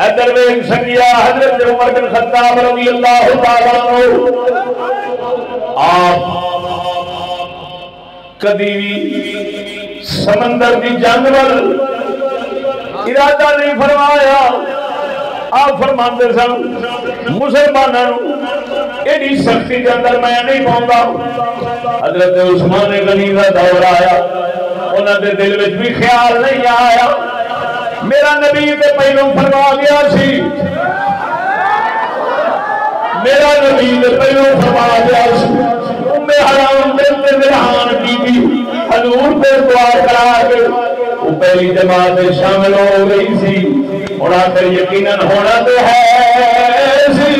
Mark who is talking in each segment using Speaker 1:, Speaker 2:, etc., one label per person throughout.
Speaker 1: ادھر ویکھ سنگیا حضرت عمر بن خطاب رضی اللہ تعالی عنہ آپ کدی سمندر دی جنگ ول ارادہ نہیں فرمایا. آپ فرماندے سن مسلمانوں ایڈی سختی کے اندر میں نہیں پاؤں. حضرت عثمان غنی کا دور آیا انہوں نے دل میں بھی خیال نہیں آیا میرا نبی تے پہلوں فرما گیا سی میرا نبی تے پہلوں فرما گیا سی ام حرام بنت ملحان بی بی حضور پہ دعا کرا کے وہ پہلی جماعت میں شامل ہو گئی سی. اور آخر یقیناً ہونا تو ہے سی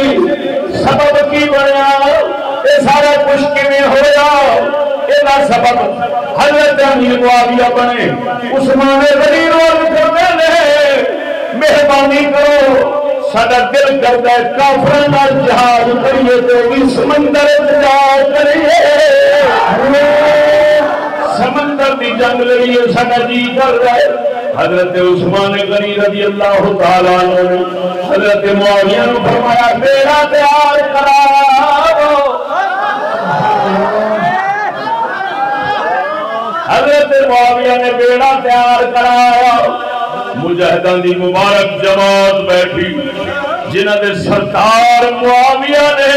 Speaker 1: سبب کی بنیا یہ سارا کچھ کیویں ہویا یہ سبب حضرت امیر معاویہ بنے. عثمان غنی روز کرتے ہیں مہربانی کرو سارا دل کرتا ہے کافراں نال جہاد کریے تو بھی سمندر جا کریے سمندر دی جنگ لڑیے سارا جی کر رہا ہے. حضرت عثمان غنی رضی اللہ تعالیٰ عنہ نے حضرت معاویہ نے فرمایا بیڑا تیار کراؤ. حضرت معاویہ نے بیڑا تیار کرایا. مجاہدان دی مبارک جماعت بیٹھی جنہاں دے سردار معاویہ نے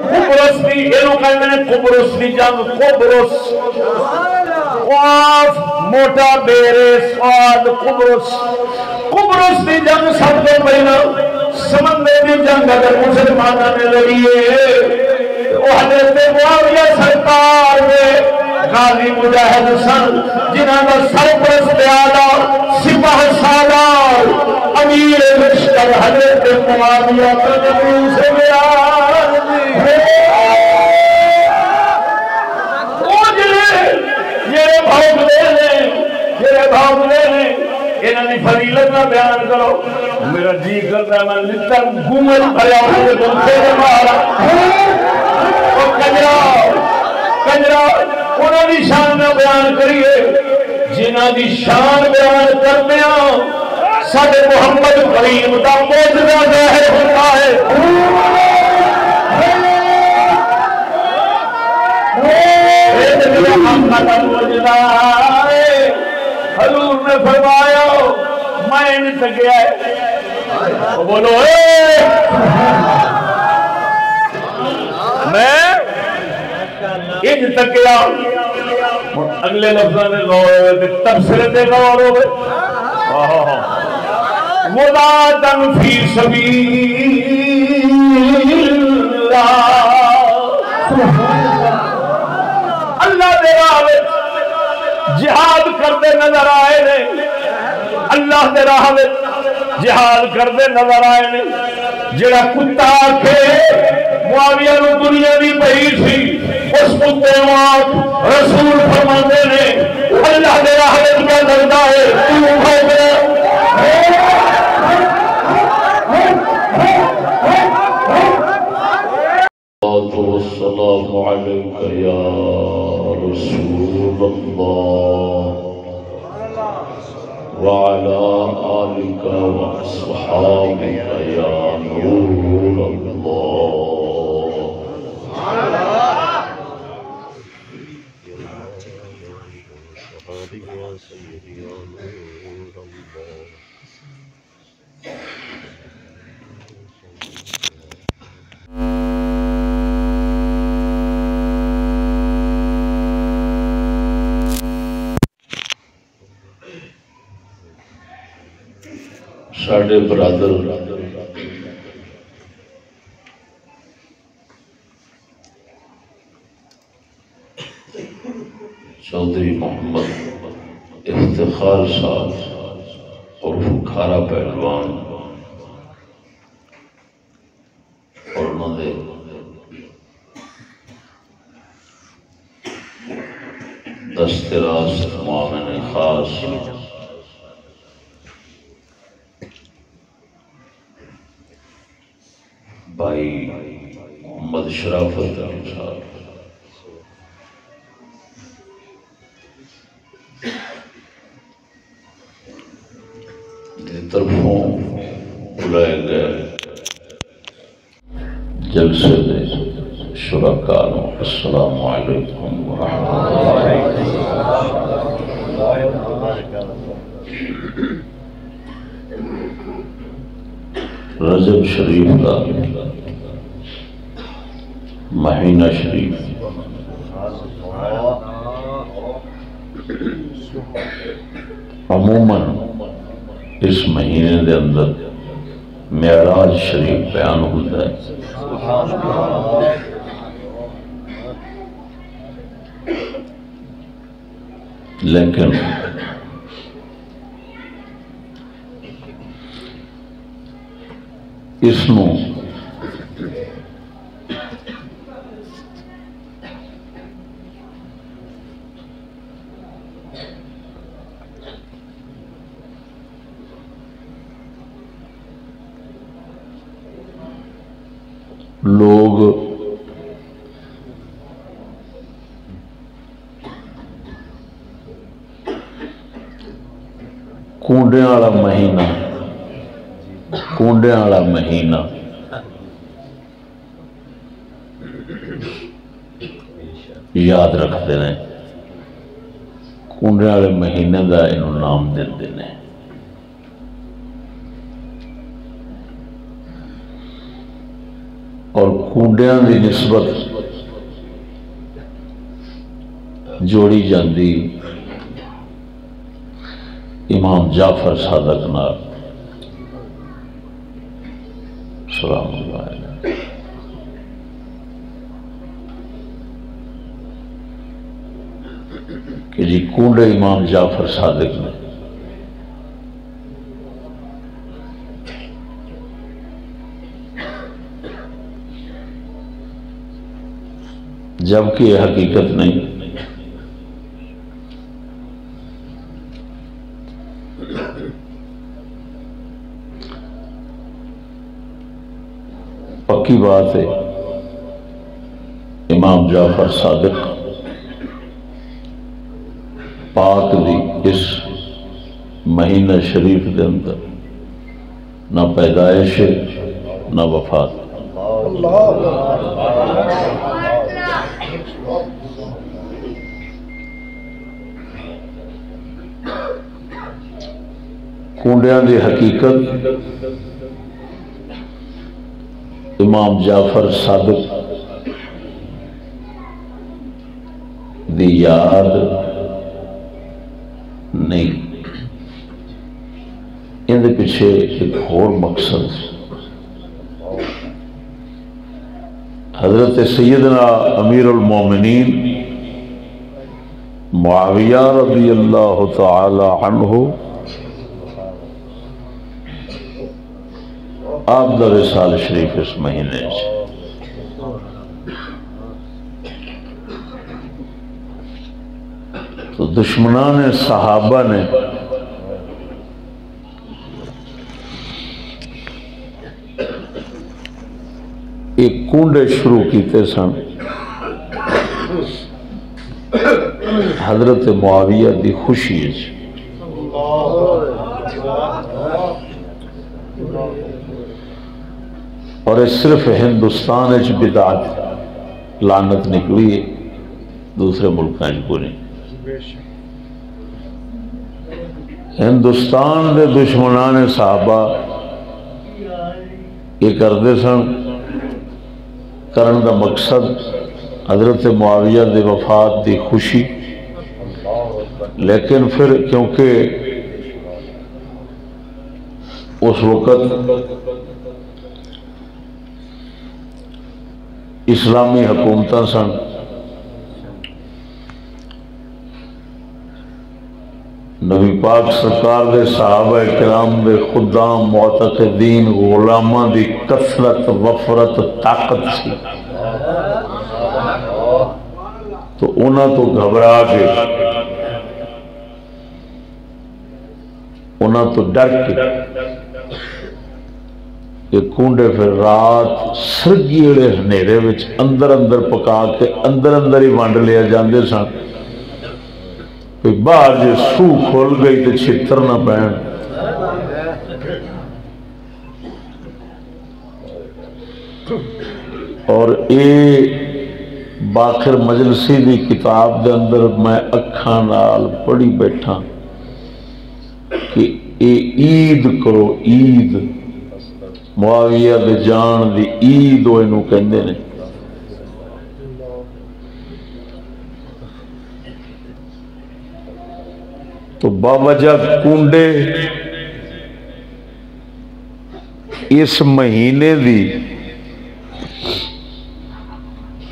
Speaker 1: قبرص دی اینو کہندے نے قبرص دی جنگ قبرص قاف موٹا بیرے سواد قبرص دی جنگ سب تو پہلا سمندر دی جنگ اگر مسلمانوں نے لڑی ہے وہ حضرت معاویہ سرکار نے غازی مجاہد سن جنہاں دا سرپرست اعلیٰ سپاہ سالار امیر لشکر حضرت معاویہ سے فضیلت نہ بیان کرو میرا جی کرتا ہے میں لطر گھومت بھریا ہوئے دلتے سے مارا کنجرا انہوں دی شان میں بیان کریے جنہاں دی شان بیان کرتے ہیں ساڈے محمد کریم دا معجزہ ظاہر ہوتا ہے. حضور نے فرمایا میں ان تکیا ہے بولو میں ان تکیا. اگلے لفظوں نے غور ہوئے تبصرے دے غور ہوئے مُضَادًا فِي سَبِيلِ اللہ دے راہ جہاد کرتے نظر آئے نے اللہ دے راہ جہاد کرتے نظر آئے نے. جڑا کتا آکھے معاویہ نو دنیا دی پئی سی اس کتے واک رسول فرماندے نے اللہ دے راہ کیا کرتا ہے تو ہو گیا والسلام عليك يا رسول الله وعلى آلك وأصحابك يا نور الله. ساڈے برادر چودھری محمد افتخار صاحب عرف کھارا پہلوان اور انہوں نے دست راست معاون خاص بھائی محمد شرافت علی صاحب طرفوں بلائے گئے جلسے دے شرکاء السلام علیکم ورحمۃ اللہ۔ رجب شریف کا مہینہ شریف عموماً اس مہینے دے اندر معراج شریف بیان ہوتا ہے، لیکن اس نو لوگ کونڈیاں والا مہینہ یاد رکھتے ہیں، کونڈیاں والے مہینے کا انہوں نام دیتے ہیں۔ اور کونڈیاں دی نسبت جوڑی جاندی امام جعفر صادق نال سلام اللہ علیہ، کہ جی کونڈے امام جعفر صادق نے جبکہ یہ حقیقت نہیں، پکی بات ہے امام جعفر صادق پاک دی اس مہینہ شریف دے اندر نہ پیدائش ہے نہ وفات۔ کونڈیاں دی حقیقت امام جعفر صادق دی یاد نہیں، ان دے پیچھے ایک اور مقصد، حضرت سیدنا امیر المومنین معاویہ رضی اللہ تعالی عنہ آپ دا وصال شریف اس مہینے سے، تو دشمنان صحابہ نے ایک کونڈے شروع کیتے سن حضرت معاویہ دی خوشی ہے، اور اس صرف ہندوستان اچ بدعت لعنت نکلی ہے، دوسرے ملکاں کو نہیں۔ ہندوستان دے دشمنان صحابہ یہ کرتے سن، کرن دا مقصد حضرت معاویہ دے وفات دی خوشی، لیکن پھر کیونکہ اس وقت اسلامی حکومتاں سن، نبی پاک سرکار دے صحابہ کرام دے خدام معتقدین غلاماں دی کثرت وفرت طاقت سی، تو انہاں تو گھبرا کے، انہاں تو ڈر کے کہ کونڈے پھر رات سرگیڑے ہنیرے وچ اندر اندر پکا کے اندر اندر ہی وانڈ لیا جاندے سن، کوئی باہر جو سو کھول گئی تو چھتر نہ پہن. اور اے باخر مجلسی دی کتاب دے اندر میں اکھاں نال پڑھی بیٹھا کہ اے عید کرو، عید معاویہ دے جان دی عید وہ انہوں کہندے نے. تو باوجہ کنڈے اس مہینے دی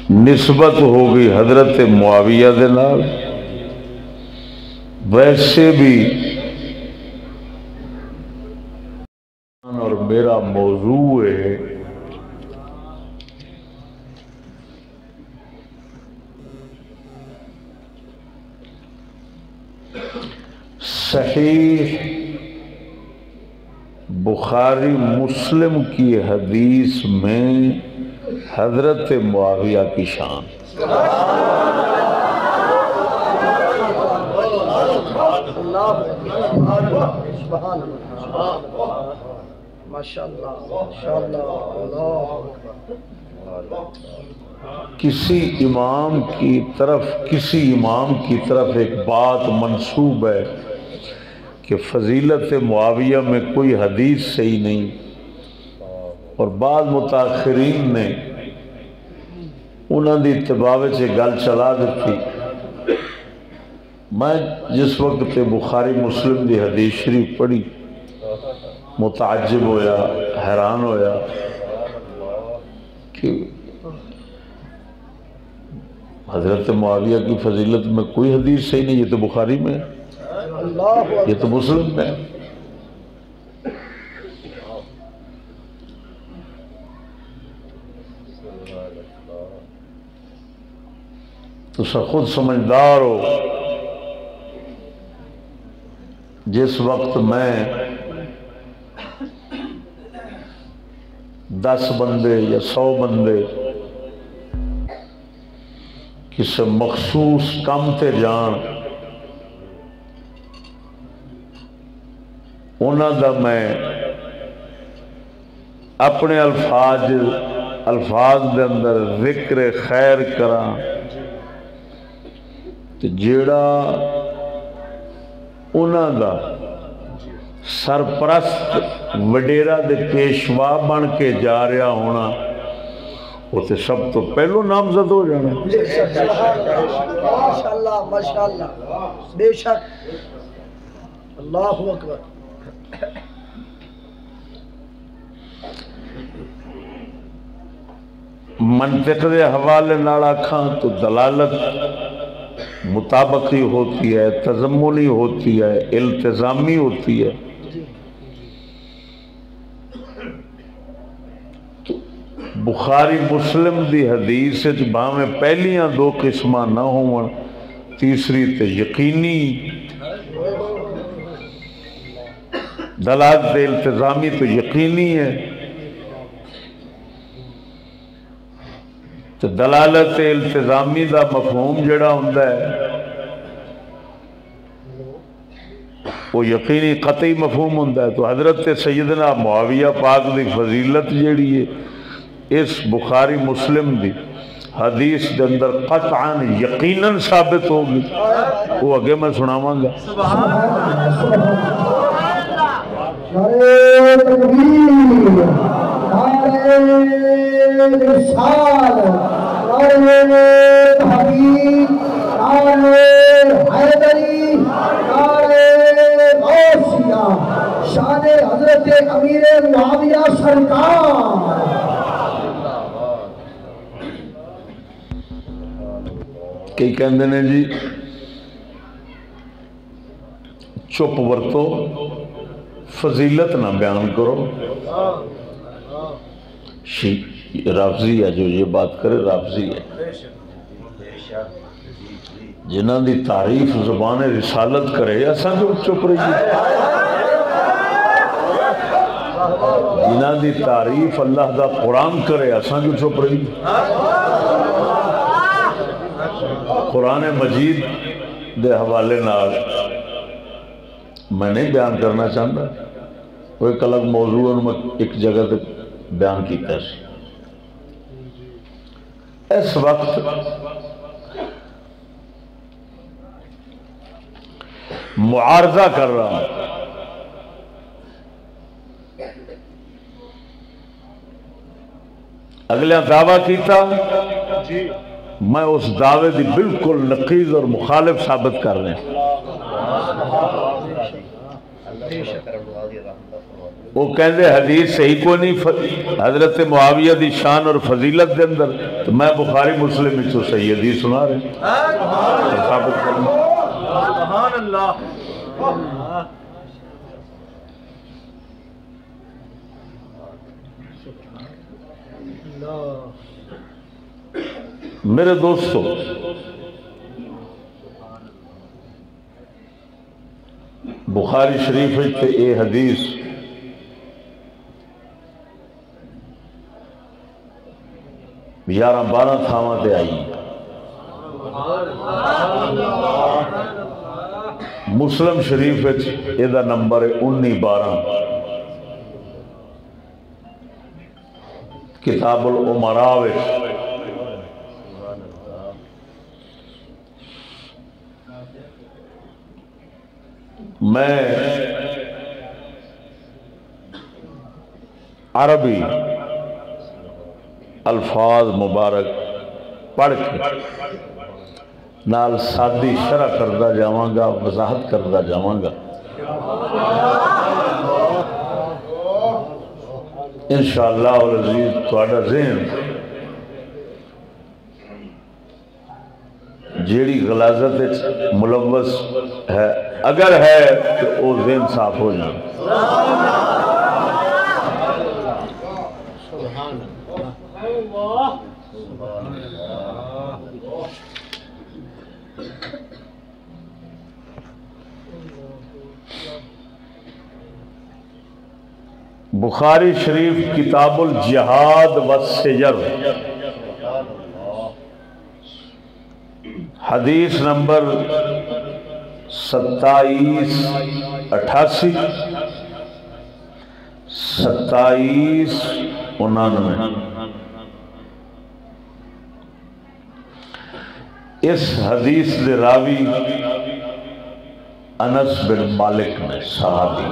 Speaker 1: نسبت ہو گئی حضرت معاویہ دے نال. ویسے بھی اور میرا موضوع ہے صحیح بخاری مسلم کی حدیث میں حضرت معاویہ کی شان. کسی امام کی طرف ایک بات منسوب ہے کہ فضیلت معاویہ میں کوئی حدیث صحیح نہیں، اور بعض متاخرین نے انہوں نے اتباع سے گل چلا دیتی. میں جس وقت بخاری مسلم دی حدیث شریف پڑھی متعجب ہویا، حیران ہویا کہ حضرت معاویہ کی فضیلت میں کوئی حدیث صحیح نہیں. یہ تو بخاری میں ہے، یہ تو مسلم میں ہے. تو خود سمجھدار ہو، جس وقت میں 10 بندے یا 100 بندے کسی مخصوص کام تے جان، انہاں دا میں اپنے الفاظ دے اندر ذکر خیر کراں تو جیڑا انہاں دا سرپرست وڈیرا دے پیشوا بن کے جا رہا ہونا، وہ تے سب تو پہلو نامزد ہو جانا. ماشاءاللہ ماشاءاللہ، بے شک، اللہ اکبر. منطق دے حوالے نال آکھاں تو دلالت مطابقی ہوتی ہے، تضمنی ہوتی ہے، التزامی ہوتی ہے. بخاری مسلم دی حدیث بھاویں پہلیاں 2 قسمہ نہ ہوں، تیسری تے یقینی دلالت التزامی تو یقینی ہے. تو دلالت التزامی دا مفہوم جڑا ہوندا ہے وہ یقینی قطعی مفہوم ہوندا ہے. تو حضرت سیدنا معاویہ پاک دی فضیلت جیڑی ہے اس بخاری مسلم دی حدیث دے اندر قطعاً یقیناً ثابت ہوگی. وہ اگے میں سناواں گا.
Speaker 2: شان حضرت امیر معاویہ سرکار.
Speaker 1: کئی کہندے نے جی چپ ورتو، فضیلت نہ بیان کرو. رافضی ہے جو یہ بات کرے، رافضی ہے. جنہ دی تعریف زبان رسالت کرے ایسا جو چپ رہی. جنہ دی تعریف اللہ دا قرآن کرے ایسا جو چپ رہی. قرآن مجید دے حوالے نال میں نہیں بیان کرنا چاہتا، وہ ایک الگ موضوع میں ایک جگہ تے بیان کیتا ہے۔ اس وقت معارضہ کر رہا ہوں، اگلے دعویٰ کیتا، میں اس دعوے دی بالکل نقیض اور مخالف ثابت کر رہے ہیں۔ وہ کہندے حدیث صحیح کو نہیں، حضرت معاویہ دی شان اور فضیلت دے اندر، تو میں بخاری مسلم میں صحیح حدیث سنا رہے ہیں ثابت کرنا۔
Speaker 2: سبحان اللہ۔
Speaker 1: میرے دوستو، بخاری شریف تے اے حدیث یارہ بارہ تھاواں تے آئی، مسلم شریف اے دا نمبر ہے 19-12، کتاب الامراء میں عربی الفاظ مبارک پڑھ کے نال سادی شرح کردہ جاواں گا، وضاحت کردہ جاواں گا، انشاءاللہ العزیز تھوڑا ذہن جیڑی غلاظت ملوث ہے اگر ہے تو وہ ذہن صاف ہو جائے۔ بخاری شریف کتاب الجہاد والسجر، حدیث نمبر 2788 2799۔ اس حدیث دے راوی انس بن مالک نے، صحابی،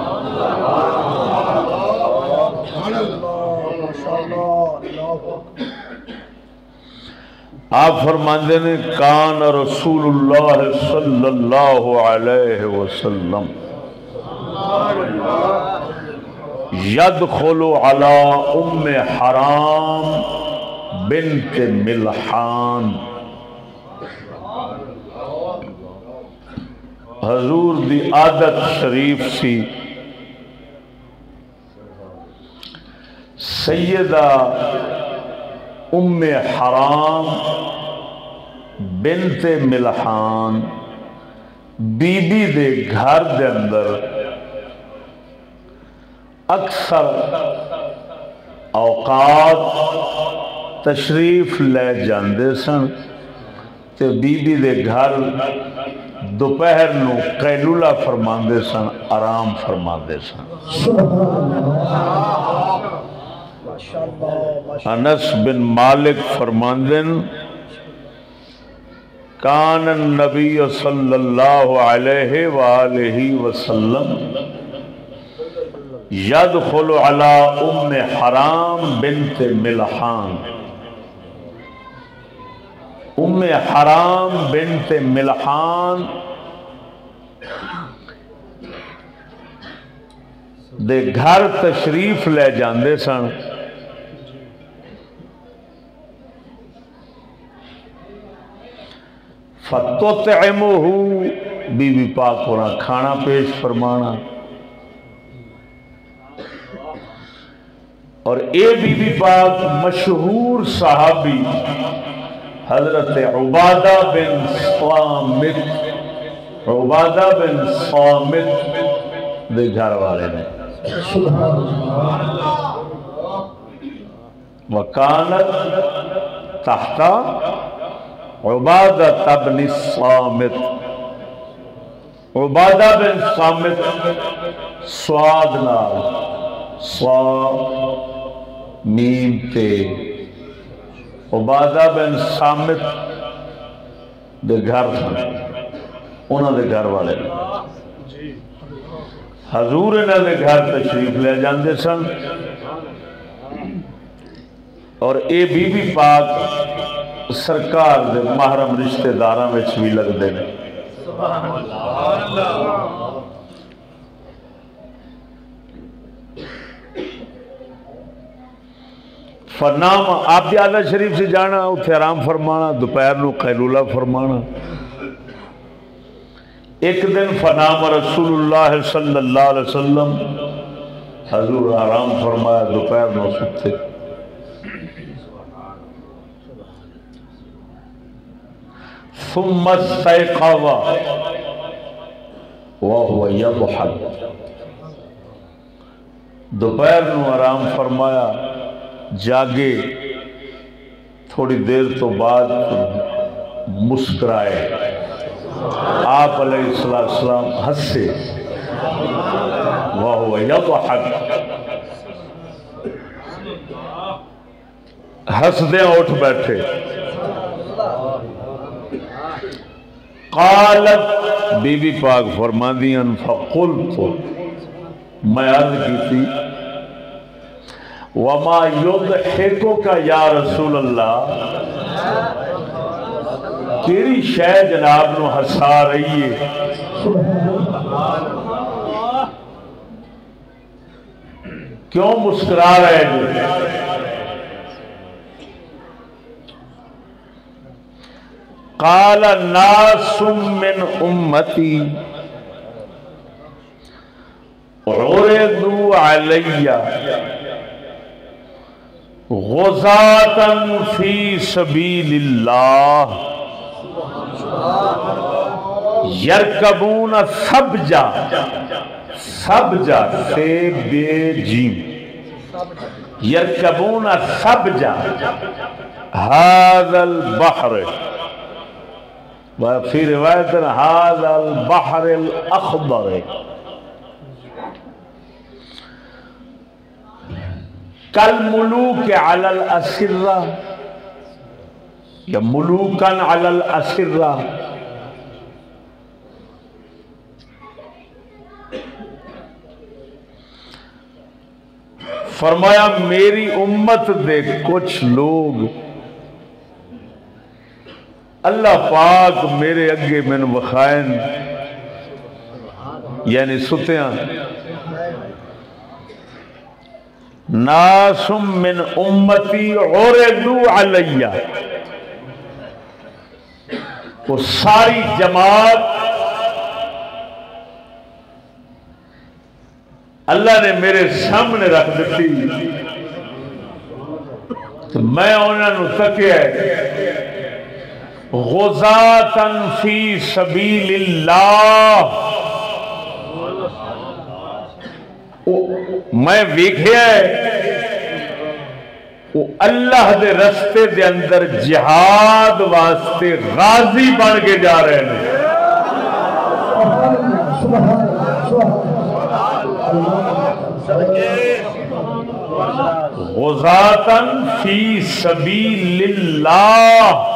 Speaker 1: آپ فرماندے نے کان رسول اللہ صلی اللہ علیہ وسلم یدخل علی ام حرام بنت ملحان، حضور دی عادت شریف سی سیدہ ام حرام بنت ملحان بی بی دے گھر دے اندر اکثر اوقات تشریف لے جاندے سن تے بی بی دے گھر دوپہر نو قیلولہ فرماندے سن، آرام فرماندے سن۔ انس بن مالک فرماندن کان النبی صلی اللہ علیہ وآلہ وسلم یدخل علی ام حرام بنت ملحان، ام حرام بنت ملحان دے گھر تشریف لے جاندے سن، فتطعمہ، بی بی پاک ہونا کھانا پیش فرمانا، اور اے بی بی پاک مشہور صحابی حضرت عبادہ بن صامت، عبادہ بن صامت دے گھر والے نے، وکانت تحت عبادہ بن صامت، عبادہ بن صامت سواد نال سوا میم تے عبادہ بن صامت دے گھر انہاں دے گھر والے حضور انہاں دے گھر تشریف لے جاندے سن اور اے بی بی پاک سرکار دے محرم رشتہ داراں وچ بھی لگدے نے فرنام آپ اعلیٰ شریف سے جانا اتھے آرام فرمانا دوپہر نو قیلولہ فرمانا ایک دن فرنام رسول اللہ صلی اللہ علیہ وسلم حضور آرام فرمایا دوپہر نو ستے ثم استيقظ وهو يضحك دوپہر نو آرام فرمایا جاگے تھوڑی دیر تو بعد مسکرائے آپ علیہ السلام ہنسے وهو يضحك ہنسدے اٹھ بیٹھے قالت بی بی پاک فرماندیاں فقلت میں عرض کی تھی وما یضحکک یا رسول اللہ تیری شے جناب نو ہنسا رہی ہے کیوں مسکرا رہے ہیں قال ناس من امتی عرضوا علی غزاة فی سبیل اللہ یرکبون سبجا سبجا سے بے جیم یرکبون سبجا هذا البحر وفي رواية هذا البحر الأخضر كالملوك على الأسرة يا ملوكا على الأسرة فرمایا میری امت دے کچھ لوگ اللہ پاک میرے اگے من وخائن یعنی ستیاں ناس من امتی عرضوا علیہ وہ ساری جماعت اللہ نے میرے سامنے رکھ دیتی تو میں انہوں نے تکیا غزاتن فی سبیل اللہ میں ویکھیا وہ اللہ دے رستے دے اندر جہاد واسطے غازی بن کے جا رہے ہیں غزاتن فی سبیل اللہ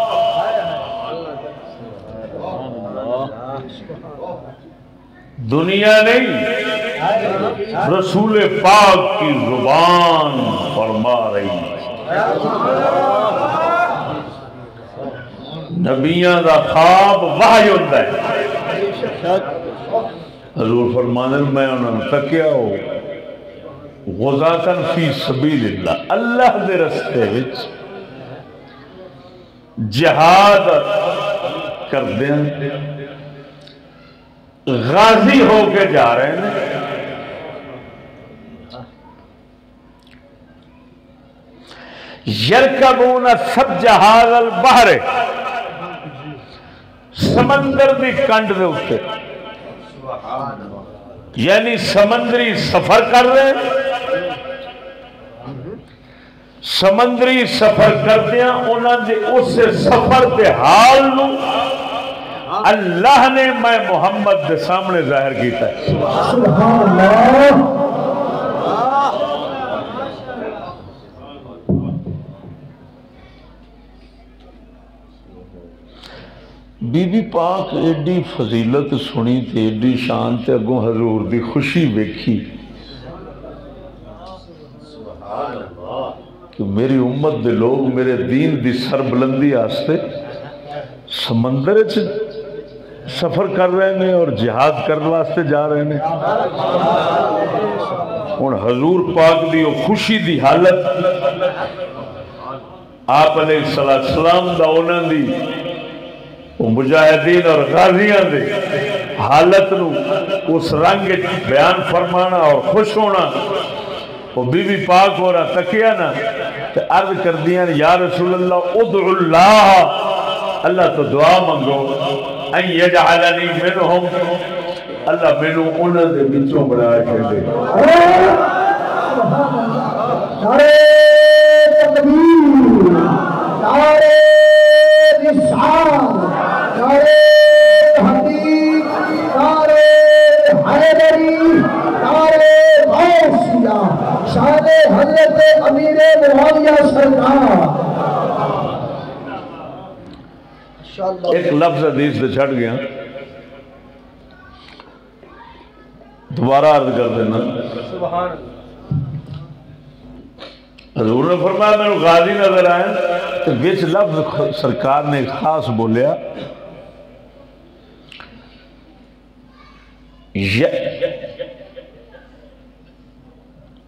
Speaker 1: دنیا نہیں رسول پاک کی زبان فرما رہی نبیاں دا خواب وحی ہوتا ہے حضور فرمانے میں انہوں نے تکیا ہو غزاتن فی سبیل اللہ اللہ دے رستے وچ جہاد کر دیں غازی ہو کے جا رہے ہیں یرکبون سبج هذا البحر سمندر دی کنڈ دے اوتے یعنی سمندری سفر کر رہے ہیں سمندری سفر کردیاں انہاں دے اس سفر دے حال نو اللہ نے میں محمد کے سامنے ظاہر کیتا ہے.
Speaker 3: سبحان اللہ.
Speaker 1: بی بی پاک ایڈی فضیلت سنی تے ایڈی شان تے اگوں حضور دی خوشی ویکھی کہ میری امت دے لوگ میرے دین دی سربلندی آستے سمندر سفر کر رہے ہیں اور جہاد کرنے واسطے جا رہے ہیں. ہن حضور پاک دی خوشی دی حالت آپ علیہ السلام دا انہاں دی مجاہدین اور غازیاں دے حالت نو اس رنگ بیان فرمانا اور خوش ہونا. وہ بی بی پاک ہو رہا تکیا نا تو عرض کر دیا یا رسول اللہ ادعو اللہ، اللہ تو دعا منگو ان یجعلنی منہم، اللہ منو انہوں دے بچوں بنا کے دے.
Speaker 3: نعرہ تکبیر، نعرہ رسالت، نعرہ حقیق، نعرہ حیدری، نعرہ غوثیہ، شان حضرت امیر معاویہ سرکار.
Speaker 1: ایک لفظ حدیث سے چھڑ گیا، دوبارہ عرض کر دینا. حضور نے فرمایا میں غازی نظر آئے تو وچ لفظ سرکار نے خاص بولیا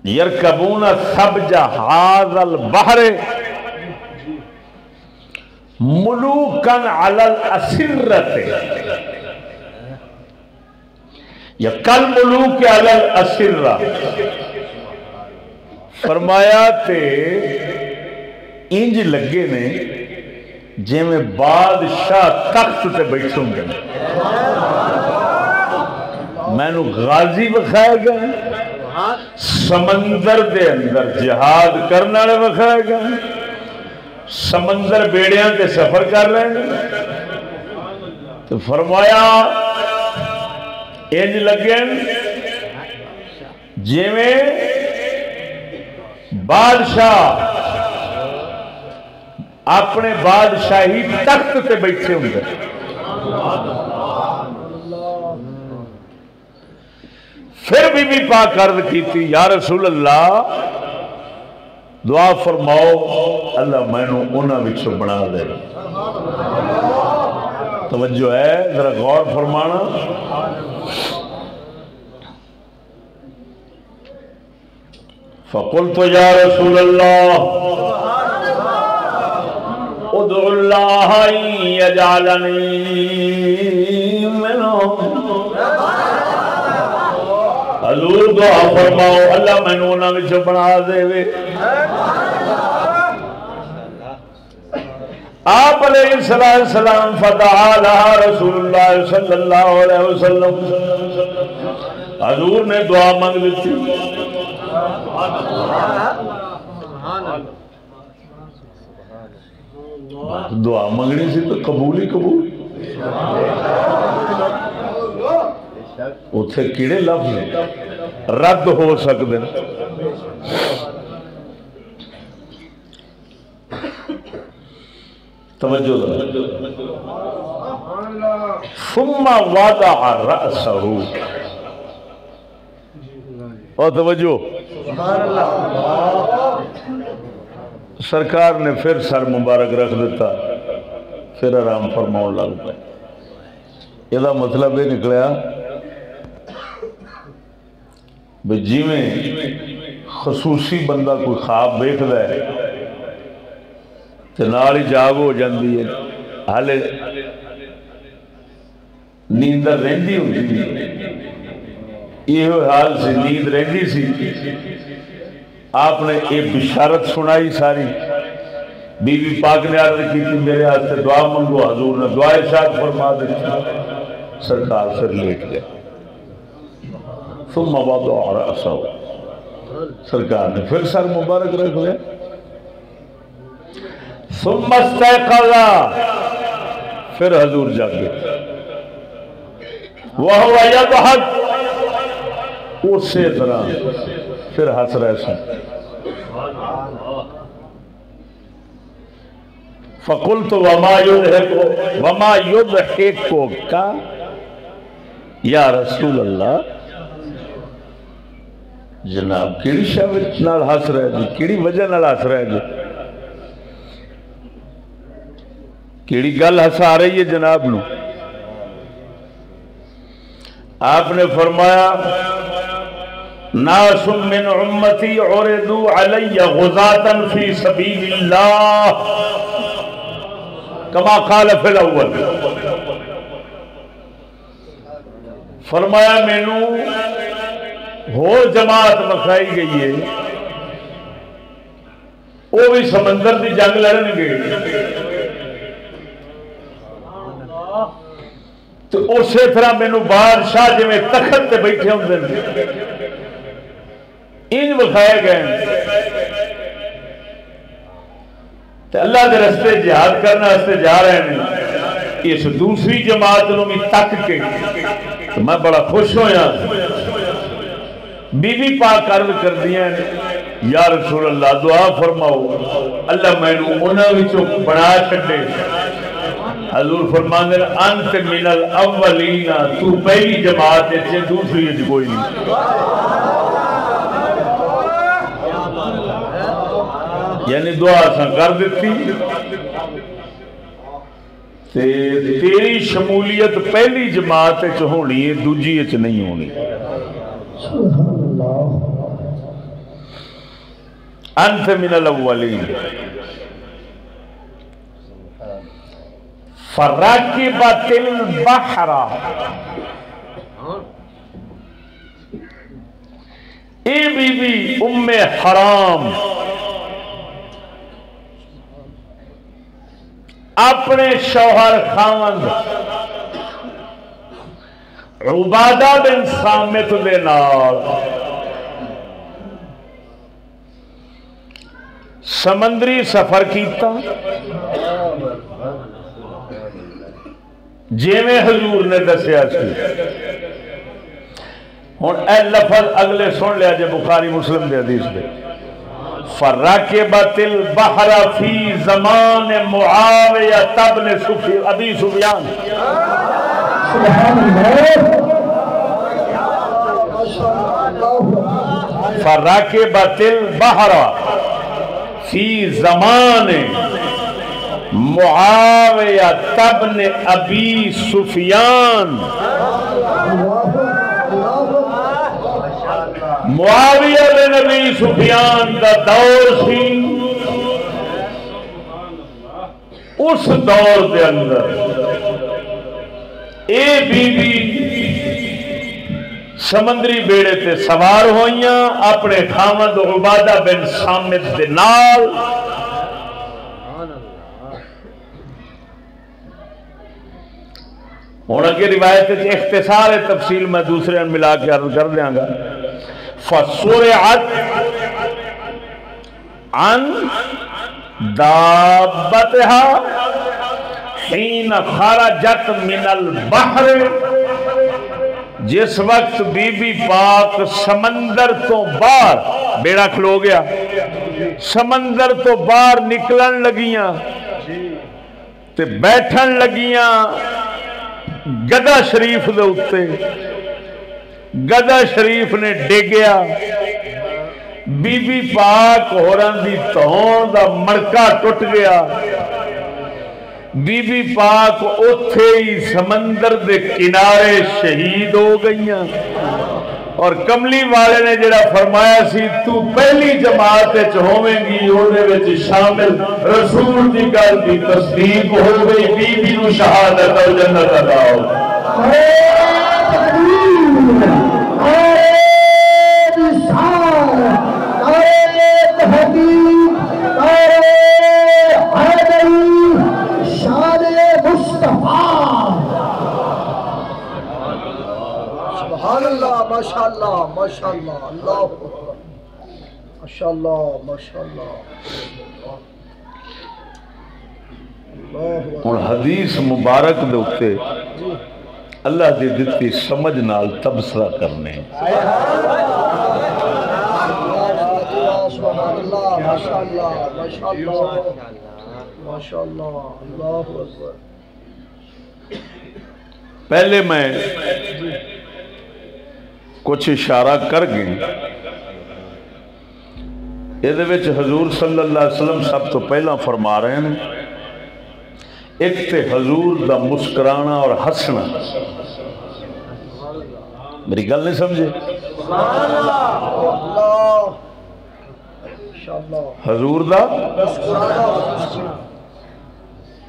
Speaker 1: یرکبون سبج هذا البحر ملوکن علی الاسرۃ، یا کل ملوک علی الاسرہ. فرمایا تے انج لگے نے جی میں بادشاہ تخت تے بیٹھوں گے. میں نو غازی بکھائے گئے، سمندر دے اندر جہاد کرنے والے بکھائے گئے، سمندر بیڑیاں تے سفر کر رہے ہیں. تو فرمایا انج لگے جی میں بادشاہ اپنے بادشاہی تخت تے بیٹھے ہوں گے. پھر بی بی پاک عرض کی تھی یا رسول اللہ دعا فرماؤ اللہ میں نو انہاں وچوں بنا دے. توجہ ہے ذرا غور فرمانا. فقلت یا رسول اللہ ادعو اللہ ان یجعلنی منہم، حضور دعا فرماؤ اللہ میں نو انہاں وچوں بنا دے وے. آپ علیہ السلام فدعا لہا رسول اللہ صلی اللہ علیہ وسلم، حضور نے دعا مانگ لیتی. دعا منگنی سی تو قبول ہی قبول. اتھے کیڑے لفظ رد ہو سکتے ہیں. توجہ ثم وضع رأسه، اور توجہ سرکار نے پھر سر مبارک رکھ دیتا، پھر آرام فرماؤں لگ پائے. یہ مطلب یہ نکلیا بھئی جی میں خصوصی بندہ کوئی خواب دیکھ ہے تو نال ہی جاگ ہو جاندی ہے، حالے نیندر رہندی ہوندی ہے. یہ حال سے نیند رہندی سی. آپ نے ایک بشارت سنائی ساری. بی بی پاک نے عرض کی تھی میرے ہاتھ سے دعا منگو، حضور نے دعا ارشاد فرما دی. سرکار پھر لیٹ گئے. ثم وضع رأسه، سرکار نے پھر سر مبارک رکھ لیا. ثم استيقظ، پھر حضور جاگے. وَهُوَ يَضْحَكُ، اسی طرح پھر ہنس رہے سن. فَقُلْتُ وَمَا يُضْحِكُكَ یا رسول اللہ، جناب کیڑی شاوت نال ہس رہے جی، کیڑی وجہ نال ہس رہے جی، کیڑی گل ہسا رہی ہے جناب نو؟ آپ نے فرمایا ناس من امتی عرضوا علی غزاة فی سبیل اللہ کما قال فی الاول. فرمایا مینوں ہو جماعت مکھائی گئی ہے، وہ بھی سمندر دی جنگ لڑن گے، تو اسی طرح مینوں بادشاہ جی میں تخت تے بیٹھے ہوندے نے ان وکھائے گئے تے اللہ دے رستے جہاد کرنا واسطے جا رہے ہیں. اس دوسری جماعت نو بھی تک کے تو میں بڑا خوش ہویا. بی بی پاک عرض کر دیا یا رسول اللہ دعا فرماؤ اللہ مینوں انہاں وچوں بنا چھڈے. حضور فرماندے انت من الاولین، تو پہلی جماعت وچ دوسری وچ کوئی نہیں. یعنی دعا اساں کر دیتی تے تیری شمولیت پہلی جماعت وچ ہونی ہے، دوجی وچ نہیں ہونی. انت من الاولین. فرکبت البحر، اے بی بی ام حرام اپنے شوہر خاوند عبادہ بن صامت دے نال سمندری سفر کیتا جیویں حضور نے دسیا سی. ہن اے لفظ اگلے سن لیا جے بخاری مسلم دے حدیث دے. فرکبت البحر فی زمان معاویہ بن ابی سفیان. فرکبت البحر فی زمان معاویہ بن ابی سفیان. معاویہ بن ابی سفیان کا دور سی. اس دور کے اندر اے بی بی سمندری بیڑے تے سوار ہوئیاں اپنے خاوند عبادہ بن صامت دے نال. ہوں اگے روایت اختصار تفصیل میں دوسرے ملا کے عرض کر دیاں گا. فَسُرِعَتْ عَنْ دَابَّتِهَا حِينَ خَرَجَتْ مِنَ الْبَحْرِ. جس وقت بی بی پاک سمندر تو باہر، بیڑا کھلو گیا، سمندر تو باہر نکلن لگیاں تے بیٹھن لگیاں گدا شریف دے اتے. گدا شریف نے ڈگیا، بی بی پاک ہوراں دی تہون دا مڑکا ٹوٹ گیا. بی بی پاک اوتھے ہی سمندر دے کنارے شہید ہو گئیاں. اور کملی والے نے جڑا فرمایا سی تو پہلی جماعت وچ ہوویں گی، اونے وچ شامل رسول دی گل دی تصدیق ہو گئی. بی بی نو شہادت اور جنت عطا ہو.
Speaker 3: ماشاءاللہ ماشاءاللہ اللہ ماشاءاللہ ماشاءاللہ.
Speaker 1: اور حدیث مبارک دے اتے اللہ دی دتی سمجھ نال تبصرہ کرنے
Speaker 3: سبحان اللہ ماشاءاللہ ماشاءاللہ ماشاءاللہ اللہ اکبر
Speaker 1: پہلے میں کچھ اشارہ کر گئے یہ حضور صلی اللہ علیہ وسلم سب تو پہلا فرما رہے ہیں ایک تے حضور دا مسکرانا اور ہسنا میری گل نہیں سمجھے حضور دا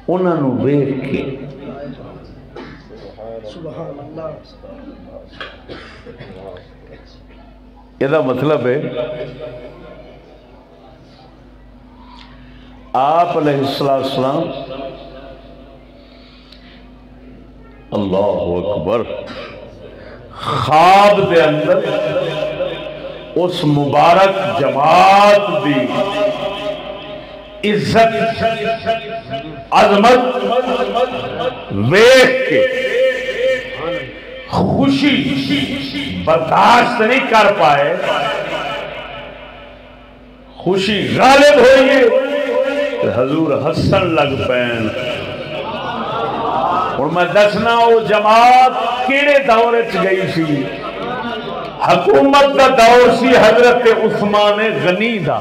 Speaker 1: انہاں نو ویکھ کے
Speaker 3: سبحان اللہ
Speaker 1: یہ مطلب ہے آپ علیہ السلام اللہ اکبر خواب دے اندر اس مبارک جماعت دی عزت عظمت ویکھ کے خوشی برداشت نہیں کر پائے خوشی غالب ہوئی ہے حضور حسن لگ پین اور میں دسنا وہ جماعت کیڑے دور گئی سی حکومت دا دور سی حضرت عثمان غنی دا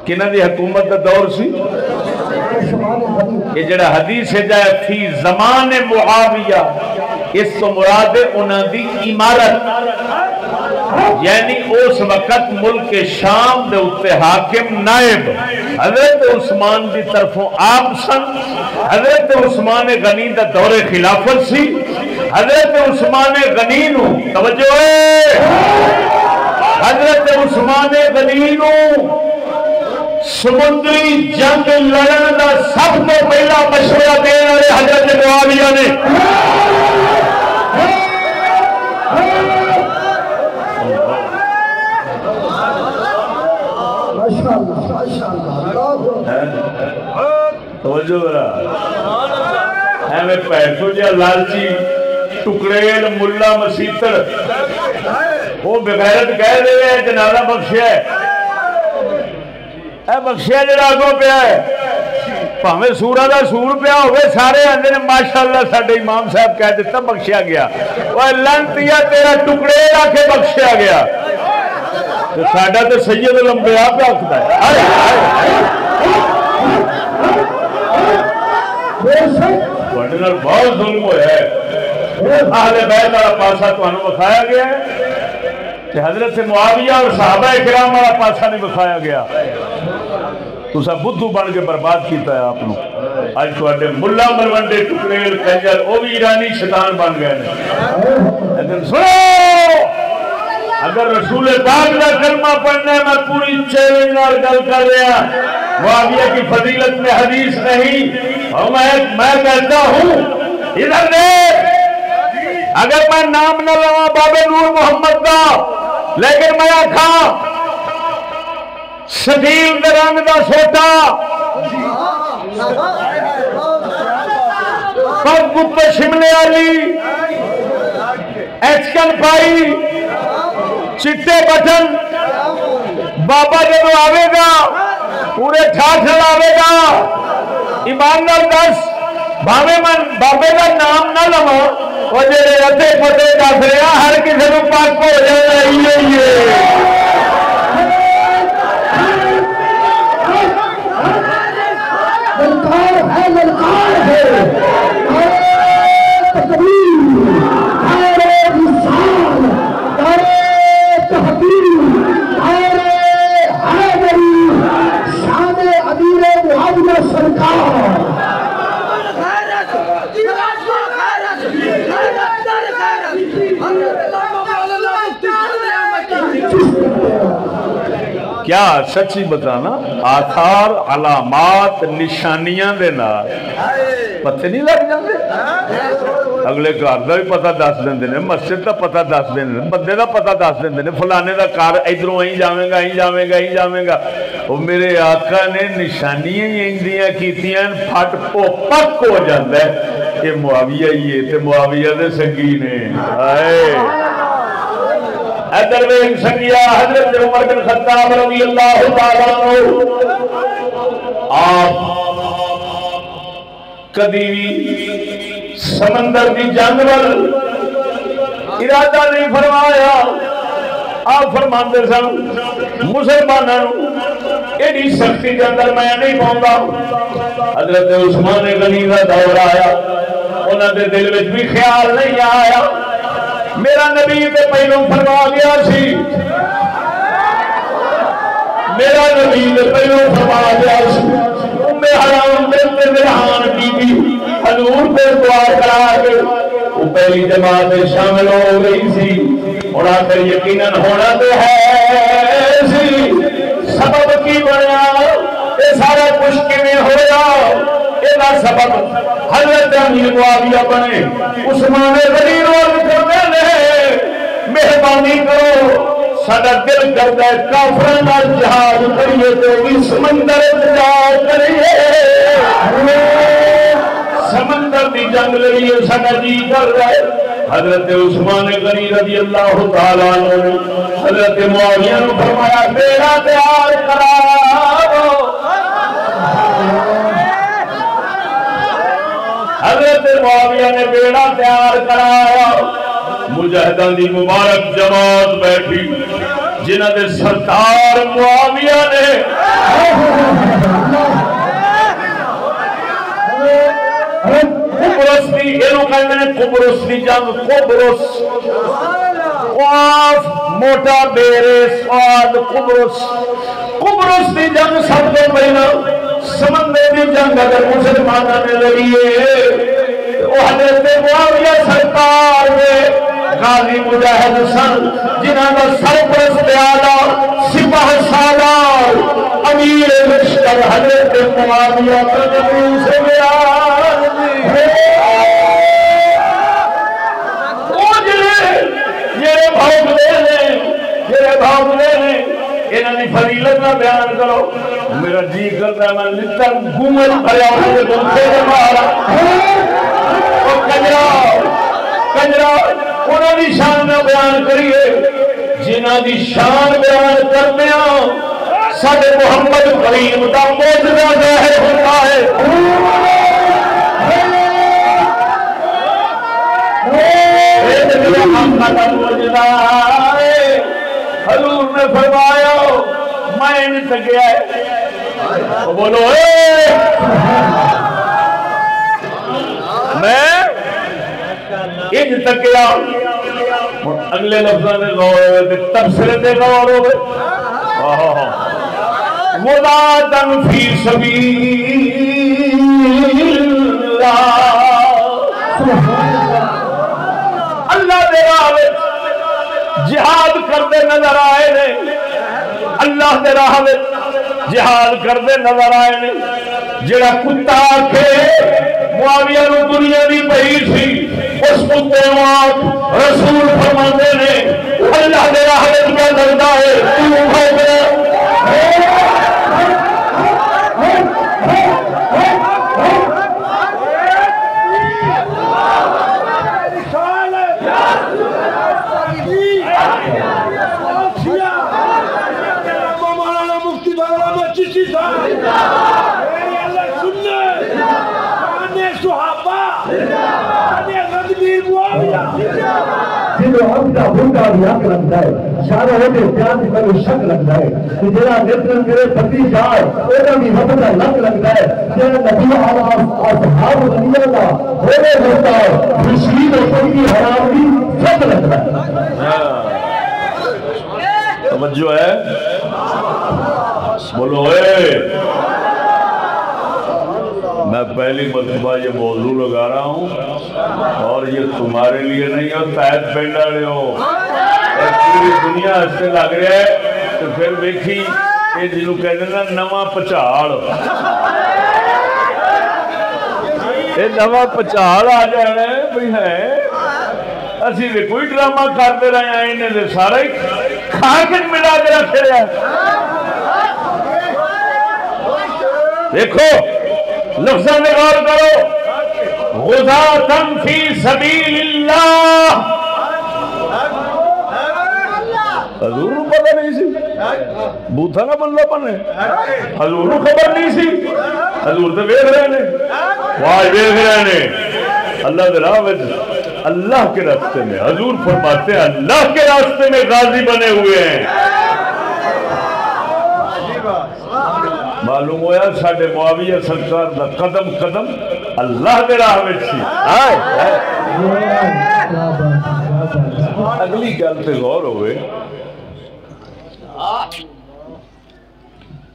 Speaker 1: کنہ دی حکومت دا دور سی یہ جڑا حدیث ہے جائے فی زمان معاویہ اس تو مراد انہاں دی عمارت یعنی اس وقت ملک شام دے اتے حاکم نائب حضرت عثمان دی طرفوں آپ سن حضرت عثمان غنی دا دور خلافت سی حضرت عثمان غنی نو توجہ ہے حضرت عثمان غنی نو سمندری جنگ لڑن دا سب تو پہلا مشورہ دینے والے حضرت معاویہ نے توجہ برا ایویں پیسوں جا لالچی ٹکڑیل ملا مسیتر وہ بغیرت کہہ دے رہے جنازہ بخشیا ہے اے بخشیا جڑا اگوں پیا ہے بھاویں سورا دا سور پیا ہوئے سارے آندے نے ماشاءاللہ ساڈے امام صاحب کہہ دیتا بخشیا گیا اوے لعنتیا تیرا ٹکڑیل آ کے بخشیا گیا تو ساڈا تے سید الانبیاء پہ آکھدا ہے بہت ظلم ہوا ہے اہل بیت والا پاسا تمہیں بکھایا گیا ہے کہ حضرت معاویہ اور صحابہ کرام والا پاسا نہیں بکھایا گیا تو سب بدھو بن کے برباد کیتا ہے آپ نے آج تو ملا ملوڈے ٹکڑیل کنجر وہ بھی ایرانی شیطان بن گئے لیکن سنو اگر رسول پاک کا کلمہ پڑھنا ہے میں پوری چیلنج نال گل کر رہا معاویہ کی فضیلت میں حدیث نہیں اور میں کہتا ہوں ادھر دیکھ اگر میں نام نہ لوا بابے نور محمد کا لیکن میں آکھا سبیل دے رنگ دا سوٹا پگ گپے شملے والی ایچکن پائی چٹے بٹن بابا جب آوے گا پورے ٹھاٹھ آوے گا ایمان نال دس بھاوے من بابے کا نام نہ لوا وہ جڑے ادھے پتے دس رہا ہر کسی کو پاک ہو جائے کیا سچی بتانا آثار علامات نشانیاں دے نال پتہ نہیں لگ جاندے اگلے گھر کا بھی پتا دس دیں، مسجد کا پتا دس دیں، بندے کا پتا دس دیں، فلانے کا گھر ادھروں ایں جائے گا، ایں جائے گا، ایں جائے گا۔ وہ میرے آقا نے نشانیاں ہی اندیاں کیتیاں، پھٹ کو پک ہو جاتا ہے یہ معاویہ ہی ہے، تے معاویہ دے سنگی نے۔ ادھر ویکھ سنگیا، حضرت عمر بن خطاب رضی اللہ تعالیٰ عنہ آپ کدی بھی سمندر کی جنگ وال ارادہ نہیں فرمایا۔ آپ فرماتے سن مسلمانوں ایڈی سختی کے اندر میں نہیں پاؤں۔ حضرت عثمان غنی کا دور آیا، انہوں نے دل میں بھی خیال نہیں آیا، میرا نبی تے پہلو فرما گیا سی، میرا نبی تے پہلو فرما گیا سی، ام حرام بنت ملحان بی بی حضور پہ دعا کرا کے وہ پہلی جماعت میں شامل ہو گئی سی۔ اور آخر یقیناً ہونا تو ہے سی، سبب کی بنیا یہ سارا کچھ کیویں ہویا، یہ سبب حضرت امیر معاویہ بنے۔ عثمان غنی روز کرتے ہیں مہربانی کرو، سارا دل کرتا ہے کافراں نال جہاد کریے تو بھی سمندر جا کریے، سمندر دی جنگ لڑیے، سارا جی کر رہا ہے۔ حضرت عثمان غنی رضی اللہ تعالیٰ عنہ نے حضرت معاویہ نے فرمایا بیڑا تیار کراؤ۔ حضرت معاویہ نے بیڑا تیار کرایا، مجاہدان دی مبارک جماعت بیٹھی جنہاں دے سردار معاویہ نے قبرص دی، اینو کہندے نے قبرص دی جنگ، قبرص قاف موٹا بیرے سواد قبرص، قبرص دی جنگ سب تو پہلا سمندر دی جنگ اگر مسلمانوں نے لڑی ہے وہ حضرت معاویہ سرکار نے غازی مجاہد سن، جنہاں کا سرپرست اعلیٰ سپاہ سالار امیر لشکر حضرت معاویہ کا نبی سے بیان بھاگلے نے انہوں نے فضیلت نہ بیان کرو، میرا جی کرتا ہے میں لکھتا گھومن بھریا ہوئے دلتے نے مارا اور کنجرا انہوں نے شان میں بیان کریے، جنہ دی شان بیان کرتے ہیں سارے محمد کریم کا معجزہ ظاہر ہوتا ہے۔ حضور نے فرمایا میں نہیں تکیا ہے، بولو میں انج تکیا، اگلے لفظوں نے غور ہوئے تبصرے دے غور ہوئے، مدادن فی سبیل اللہ دے راہ جہاد کرتے نظر آئے نے، اللہ دے راہ جہاد کرتے نظر آئے نے۔ جڑا کتا آکھے معاویہ نو دنیا دی پئی سی، اس کتے نو رسول فرماندے نے اللہ دے راہ کیا کردا ہے، تو بھاگ
Speaker 4: کا بھوکا بھی حق لگتا ہے، شارہ ہوتے پیار سے پہلے شک لگتا ہے کہ جنہا نترن کرے پتی جائے اوہ بھی وقتہ لگ لگتا ہے، جنہا نبی اصحاب دنیا کا ہونے ہوتا ہے رشید و سنگی حرام بھی سب لگتا ہے۔
Speaker 1: توجہ ہے، بولو اے میں پہلی مرتبہ یہ موضوع لگا رہا ہوں اور یہ تمہارے لیے نہیں ہو، تحت پینڈ والے ہو، پوری دنیا اس سے لگ رہا ہے تو پھر دیکھی یہ جنہوں کہتے ہیں نواں پچھاڑ، یہ نواں پچال آ جانا ہے بھائی ہے اسی بھی کوئی ڈرامہ کرتے رہے ہیں انہیں دے سارا ہی کھا کے ملا کے رکھ رہا دیکھو لفظاں میں غور کرو غزاتن فی سبیل اللہ حضور کو پتہ نہیں سی بوتھا کا بندہ بنے حضور کو خبر نہیں سی حضور تو ویکھ رہے ہیں واہ ویکھ رہے ہیں اللہ کے راہ میں اللہ کے راستے میں حضور فرماتے ہیں اللہ کے راستے میں غازی بنے ہوئے ہیں معلوم ہوا ساڈے معاویہ سرکار دا قدم قدم اللہ کے راہ میں سی اگلی گل تے غور ہوئے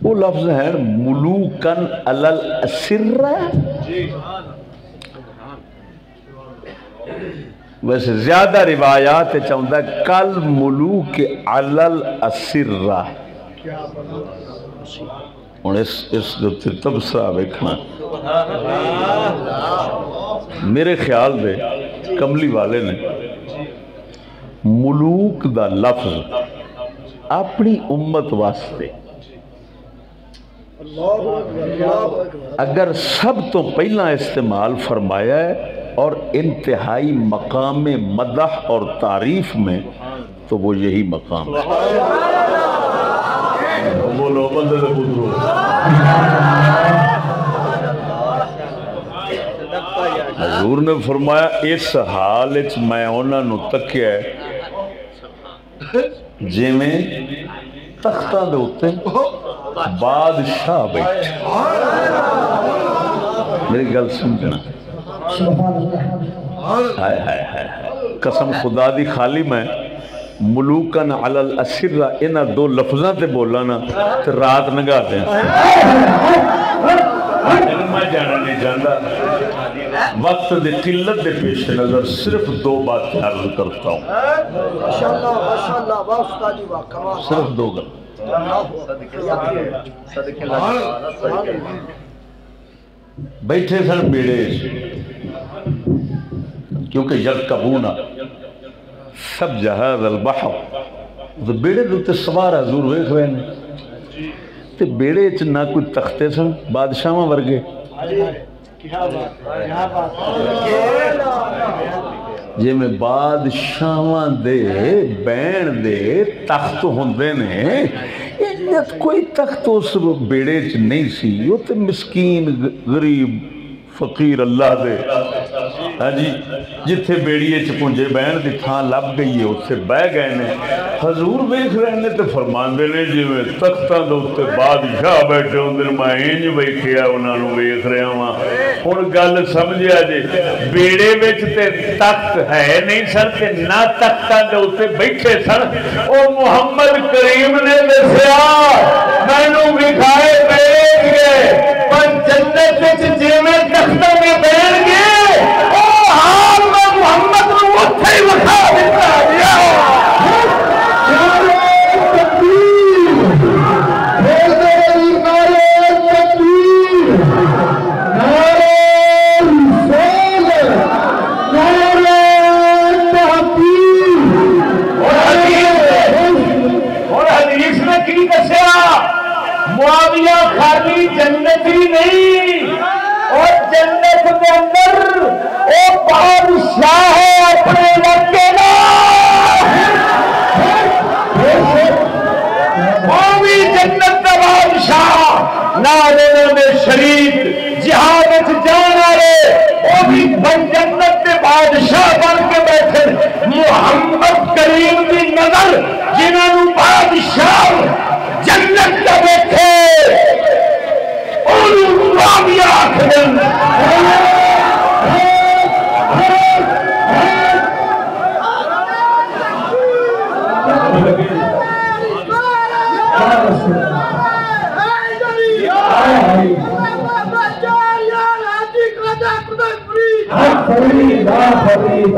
Speaker 1: وہ لفظ ہے ملوکن علی الاسرہ ویسے زیادہ روایات چاہتا ہے کل ملوک علی الاسرہ اور اس تبصرہ ویکھنا میرے خیال دے کملی والے نے ملوک دا لفظ اپنی امت واسطے اگر سب تو پہلا استعمال فرمایا ہے اور انتہائی مقام مدح اور تعریف میں تو وہ یہی مقام ہے بولو بندے سے پوچھو حضور نے فرمایا اس حال وچ میں انہاں نو تکیا ہے جی میں تختاں دے اوتے بادشاہ بیٹھے میری گل سمجھنا ہائے ہائے ہائے قسم خدا دی خالی میں ملوکن علی الاسرہ انہاں دو لفظاں تے بولا نا تے رات نگا دیں میں جانا نہیں جاندا وقت دے قلت دے پیش نظر صرف دو بات عرض کرتا ہوں صرف دو گل بیٹھے سن بیڑے کیونکہ یرکبون سب جہاز البحر تو بیڑے دوتے سوار حضور ویکھ رہے ہیں تے بیڑے چ نہ کوئی تختے سن بادشاہاں ورگے جی میں بادشاہاں دے بین دے تخت ہوندے نے کوئی تخت اس بیڑے چ نہیں سی وہ تے مسکین غریب فقیر اللہ دے ہاں جی جتھے بیڑیے چ پونجے بہن دی تھان لب گئی ہے اتھے بہ گئے نے حضور ویکھ رہے نے تے فرماندے نے جویں تختاں دے اوتے بادشاہ بیٹھے ہوندے نے میں انج ویکھیا انہاں نوں ویکھ رہا ہاں ہن گل سمجھیا جی بیڑے وچ تے تخت ہے نہیں سن تے نہ تختاں دے اوتے بیٹھے سن او محمد کریم نے دسیا مینوں وکھائے بیٹھ گئے پر جنت وچ جویں تختاں میں بیٹھ گئے محمد کو اتھے ہی وکھا دیتا دیا اور حدیث میں کی دسیا معاویہ خالی جنتی نہیں اور جنت کے اندر وہ بادشاہ ہے اپنے علاقے کا وہ بھی جنت کا بادشاہ نہ شریف جہاد جان والے وہ بھی جنت کے بادشاہ بن کے بیٹھے محمد کریم کی نظر جنہوں بادشاہ جنت کا بیٹھے معاویہ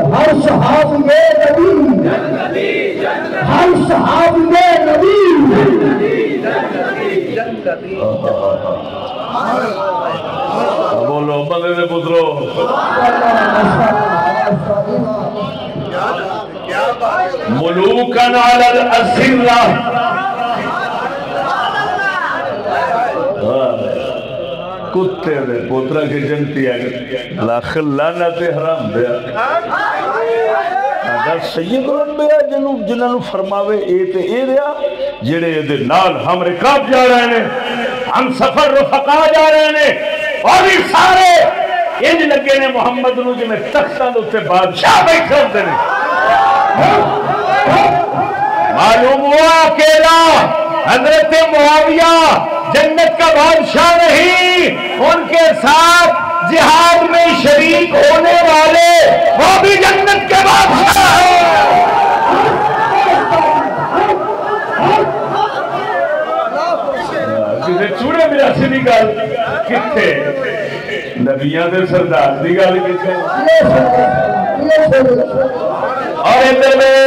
Speaker 4: ہر صحاب نبی ہر صحاب نبی
Speaker 1: بولو بندے دے پترو ملوکن علی الاسرہ کتے دے پوترا کی جنتی ہے لاکھ لعنت حرام دیا اگر سید الانبیاء جنہوں فرماوے اے تے اے دیا جڑے دے نال ہم رکاب جا رہے ہیں ہم سفر رفقا جا رہے ہیں اور بھی سارے انج لگے نے محمد نو جی میں تختاں دے اوتے بادشاہ بیٹھے ہوندے نے معلوم ہوا اکیلا حضرت معاویہ جنت کا بادشاہ نہیں، ان کے ساتھ جہاد میں شریک ہونے والے وہ بھی جنت کے بادشاہ ہیں۔ کسی چوڑے میرا سنی گل کتے نبیاں دے سردار دی گل کتے اور ادھر میں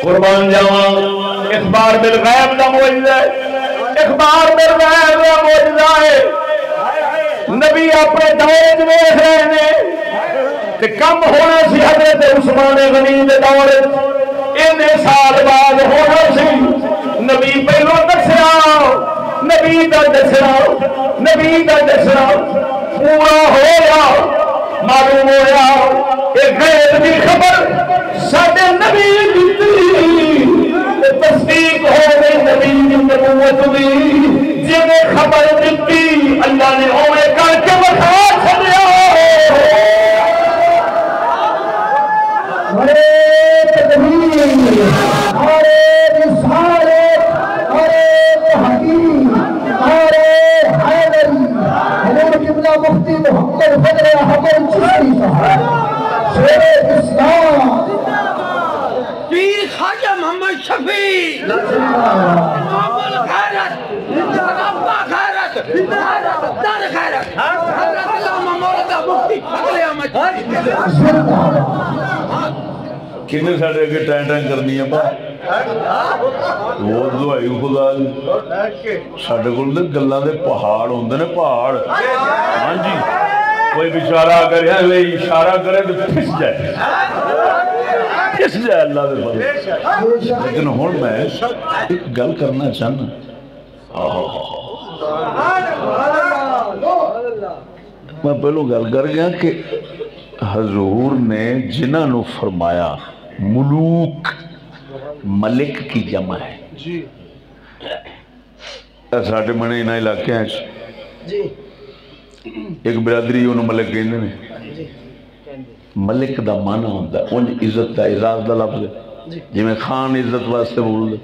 Speaker 1: قربان جاواں اخبار بالغیب دا معجزہ ہے، اخبار بالغیب دا معجزہ ہے۔ نبی اپنے دور میں دیکھ رہے ہیں کہ کم ہونا سی حضرت عثمان غنی دے دور ان سال بعد ہونا سی، نبی پہلو دسیا نبی دا دسنا پورا ہویا، معلوم ہویا ایک غیب دی خبر ساڈے نبی دی تصدیق ہو گئی نبی کی نبوت دی، جن خبر دیتی اللہ نے اوے کر کے بتا چھڈیا۔
Speaker 4: ارے تکبیر، ارے رسالت، ارے حکیم، ارے حیدری، حضور قبلہ مفتی محمد فضل احمد چشتی صاحب شیر اسلام
Speaker 3: پیر خواجہ محمد شفیع محمد خیرت ابا خیرت در خیرت حضرت علامہ مولانا مفتی فضل احمد
Speaker 1: کنے ساڑھے کے ٹائن ٹائن کرنی ہے با وہ دعائی خدا ساڑھے کل دے گلہ دے پہاڑ ہوندے نے پہاڑ ہاں جی کوئی بیچارہ کرے ہے وہ اشارہ کرے تو پھس جائے پھس جائے اللہ دے فضل۔ لیکن ہون میں ایک گل کرنا چاہنا میں پہلو گل کر گیا کہ حضور نے جنہاں نو فرمایا ملوک ملک کی جمع ہے ساڑھے منے انہا علاقے ہیں ایک برادری انہوں ملک کہنے نے ملک دا معنی ہوتا ہے ان عزت دا اعزاز دا لفظ ہے جی میں خان عزت واسطے بول دے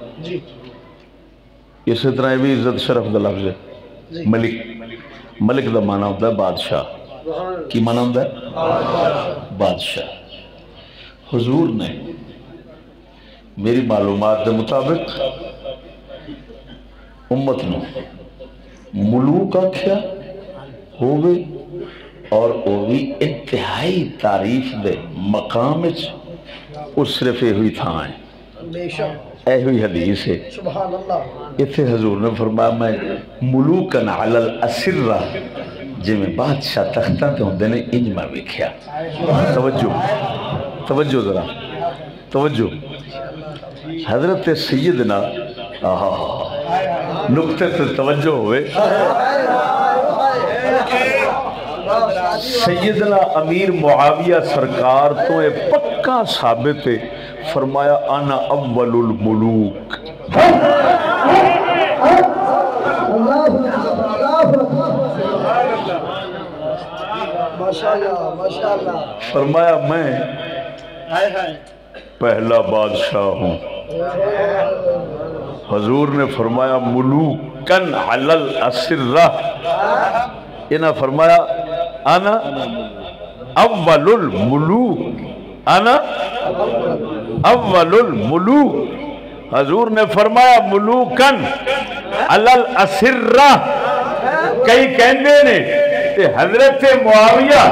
Speaker 1: اسی طرح بھی عزت شرف دا لفظ ہے ملک دا معنی ہوتا ہے بادشاہ کی معنی ہوتا ہے بادشاہ۔ حضور نے میری معلومات دے مطابق امت نو ملوک آکھیا ہوئے اور اوہی انتہائی تعریف دے مقام اس صرف اے ہوئی تھا ہیں اے ہوئی حدیث ہے
Speaker 3: سبحان اللہ۔
Speaker 1: اتھے حضور نے فرمایا میں ملوکن علی الاسرہ جی میں بادشاہ تختہ تے ہوں دینے انج میں بکھیا۔ توجہ ذرا توجہ حضرت سیدنا نقطے سے توجہ ہوئے سیدنا امیر معاویہ سرکار تو اے پکا ثابت ہے فرمایا انا اول الملوک فرمایا میں پہلا بادشاہ ہوں۔ حضور نے فرمایا ملوکن علی الاسرہ انہا فرمایا انا اول الملوک انا اول الملوک۔ حضور نے فرمایا ملوکن علی الاسرہ کئی کہندے نے کہ حضرت معاویہ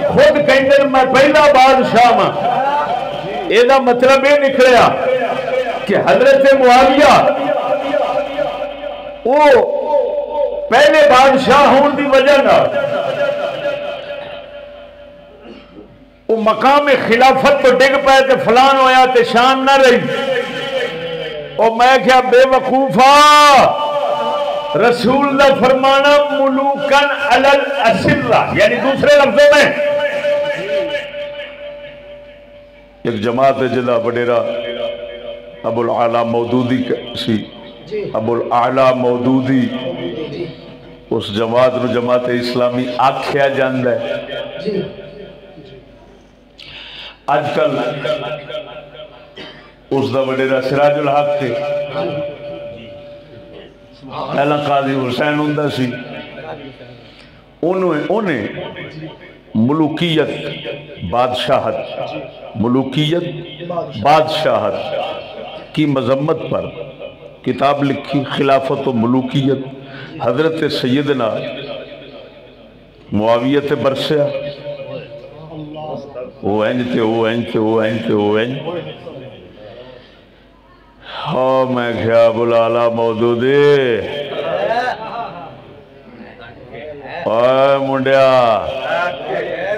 Speaker 1: خود کہندے میں پہلا بادشاہ ماں ایدہ مطلب یہ نکلیا کہ حضرت معاویہ وہ پہلے بادشاہ ہون دی وجہ نہ وہ مقام خلافت تو ڈگ پائے تے فلان ہویا تے شان نہ رہی. اور میں کیا بے وقوفا رسول اللہ فرمانا ملوکن علی الاسرہ، یعنی دوسرے لفظوں میں ایک جماعت ہے جدا وڈیرا ابو الاعلی مودودی سی، ابو الاعلی مودودی، اس جماعت نو جماعت اسلامی آکھیا جاندا ہے. اج کل اس دا وڈیرا سراج الحق تھے، پہلا قاضی حسین ہوندا سی. انہیں ملوکیت بادشاہت کی مذمت پر کتاب لکھی خلافت و ملوکیت. حضرت سیدنا معاویہ برسیا وہ ہاں میں کیا بلالا مودودی منڈیا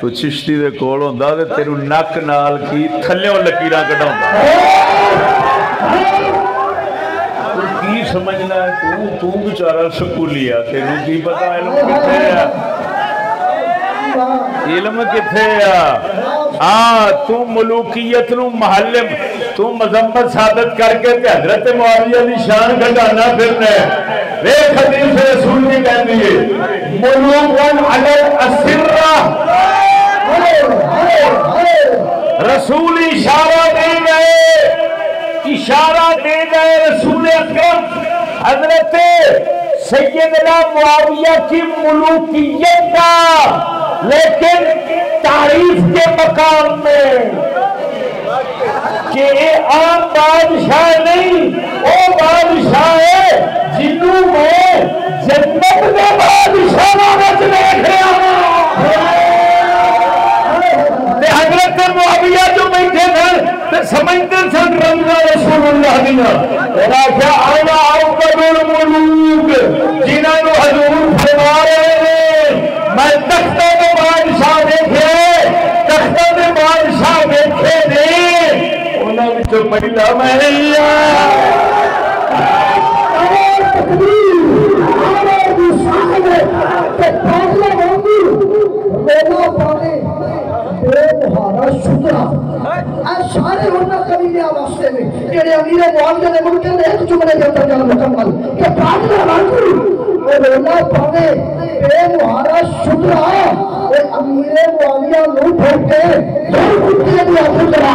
Speaker 1: تو چشتی دے کول ہوندا تے تینوں نک نال کی تھلیوں لکیراں کڈاوندا کی سمجھنا ہے تو بیچارہ سکولی ہے تینوں کی پتہ علم کتھے ہے. ہاں تو ملوکیت نو محلے تو مذمت ثابت کر کے تے حضرت معاویہ دی شان گھٹانا پھرنا ہے. دیکھ حدیث رسول کی کہندی ہے ملوکن علی الاسرہ، رسول اشارہ دے گئے رسول اکرم حضرت سیدنا معاویہ کی ملوکیت کا، لیکن تعریف کے مقام میں کہ عام بادشاہ نہیں، وہ بادشاہ ہے جنہوں میں جنت میں بادشاہ دیکھ رہا ہوں. حضرت معاویہ جو بیٹھے تھے سمجھتے سن رمضا رسول اللہ دینا کیا آنا اکبر الملوک جنہوں نے حضور فرما رہے ہیں میں تختہ میں بادشاہ دیکھے نہیں انہوں نے جو پہلا میں نہیں
Speaker 4: سارے ہونا قبیلے واسطے میں جڑے امیر معاویہ نے ملک نے ایک جملے کے اندر جان مکمل کہ فاضلہ رانگو وہ رونا پانے بے مہارا شکرا وہ امیر معاویہ نو بھوک کے دور کتنے دیا شکرا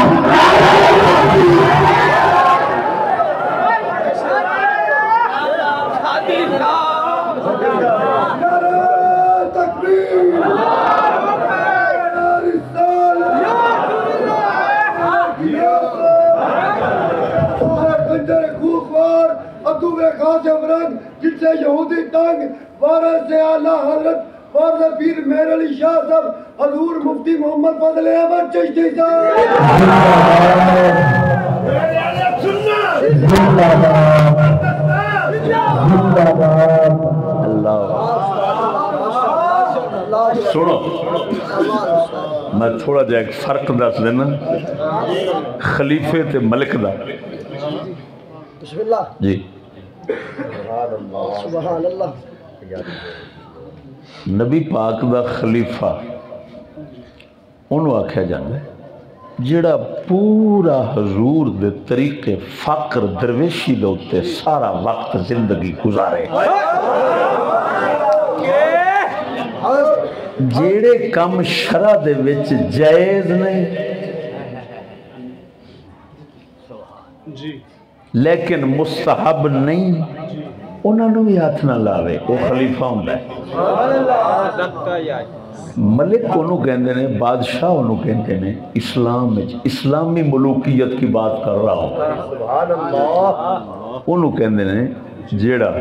Speaker 4: جن سے یہودی تنگ وارث اعلیٰ حضرت فاضل پیر مہر علی شاہ صاحب حضور مفتی محمد فضل احمد چشتی صاحب
Speaker 1: سنو میں تھوڑا جا ایک فرق دس دینا خلیفے تے ملک دا.
Speaker 4: بسم اللہ
Speaker 1: جی
Speaker 4: سبحان اللہ.
Speaker 1: نبی پاک دا خلیفہ انہوں آکھیا جاندے جڑا پورا حضور دے طریقے فقر درویشی دے ہوتے سارا وقت زندگی گزارے، جیڑے کم شرع دے وچ جائز نہیں لیکن مستحب نہیں انہوں نے بھی ہاتھ نہ لاوے، وہ خلیفہ ہوں ہے. ملک انہوں کہندے نے بادشاہ انہوں کہندے نے اسلام اسلامی ملوکیت کی بات کر رہا ہوں. انہوں کہندے نے جیڑا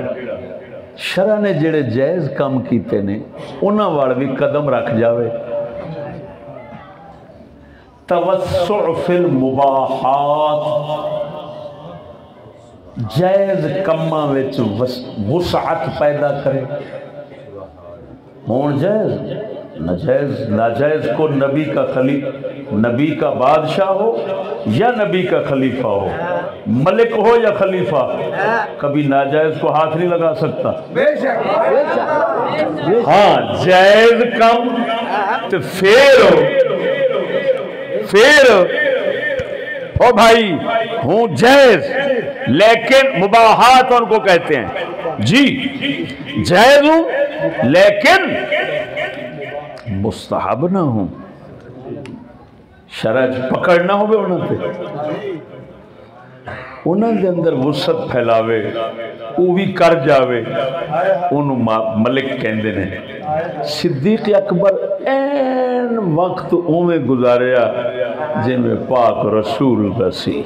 Speaker 1: شرع نے جیڑے جائز کام کیتے نے انہاں وال بھی قدم رکھ جاوے. توسع فی المباحات جائز کماں وچ وسعت پیدا کرے ہون جائز ناجائز کو نبی کا بادشاہ ہو یا نبی کا خلیفہ ہو، ملک ہو یا خلیفہ، کبھی ناجائز کو ہاتھ نہیں لگا سکتا۔ ہاں جائز کم تو پھر او بھائی ہوں جائز، لیکن مباحات ان کو کہتے ہیں جی جائز ہوں لیکن مستحب نہ ہوں، شرع پکڑ نہ ہوئے انہوں دے اندر وسعت پھیلاوے وہ بھی کر جاوے انہوں ملک کہندے نے۔ صدیق اکبر این وقت اومیں گزاریا جن میں پاک رسول دسی،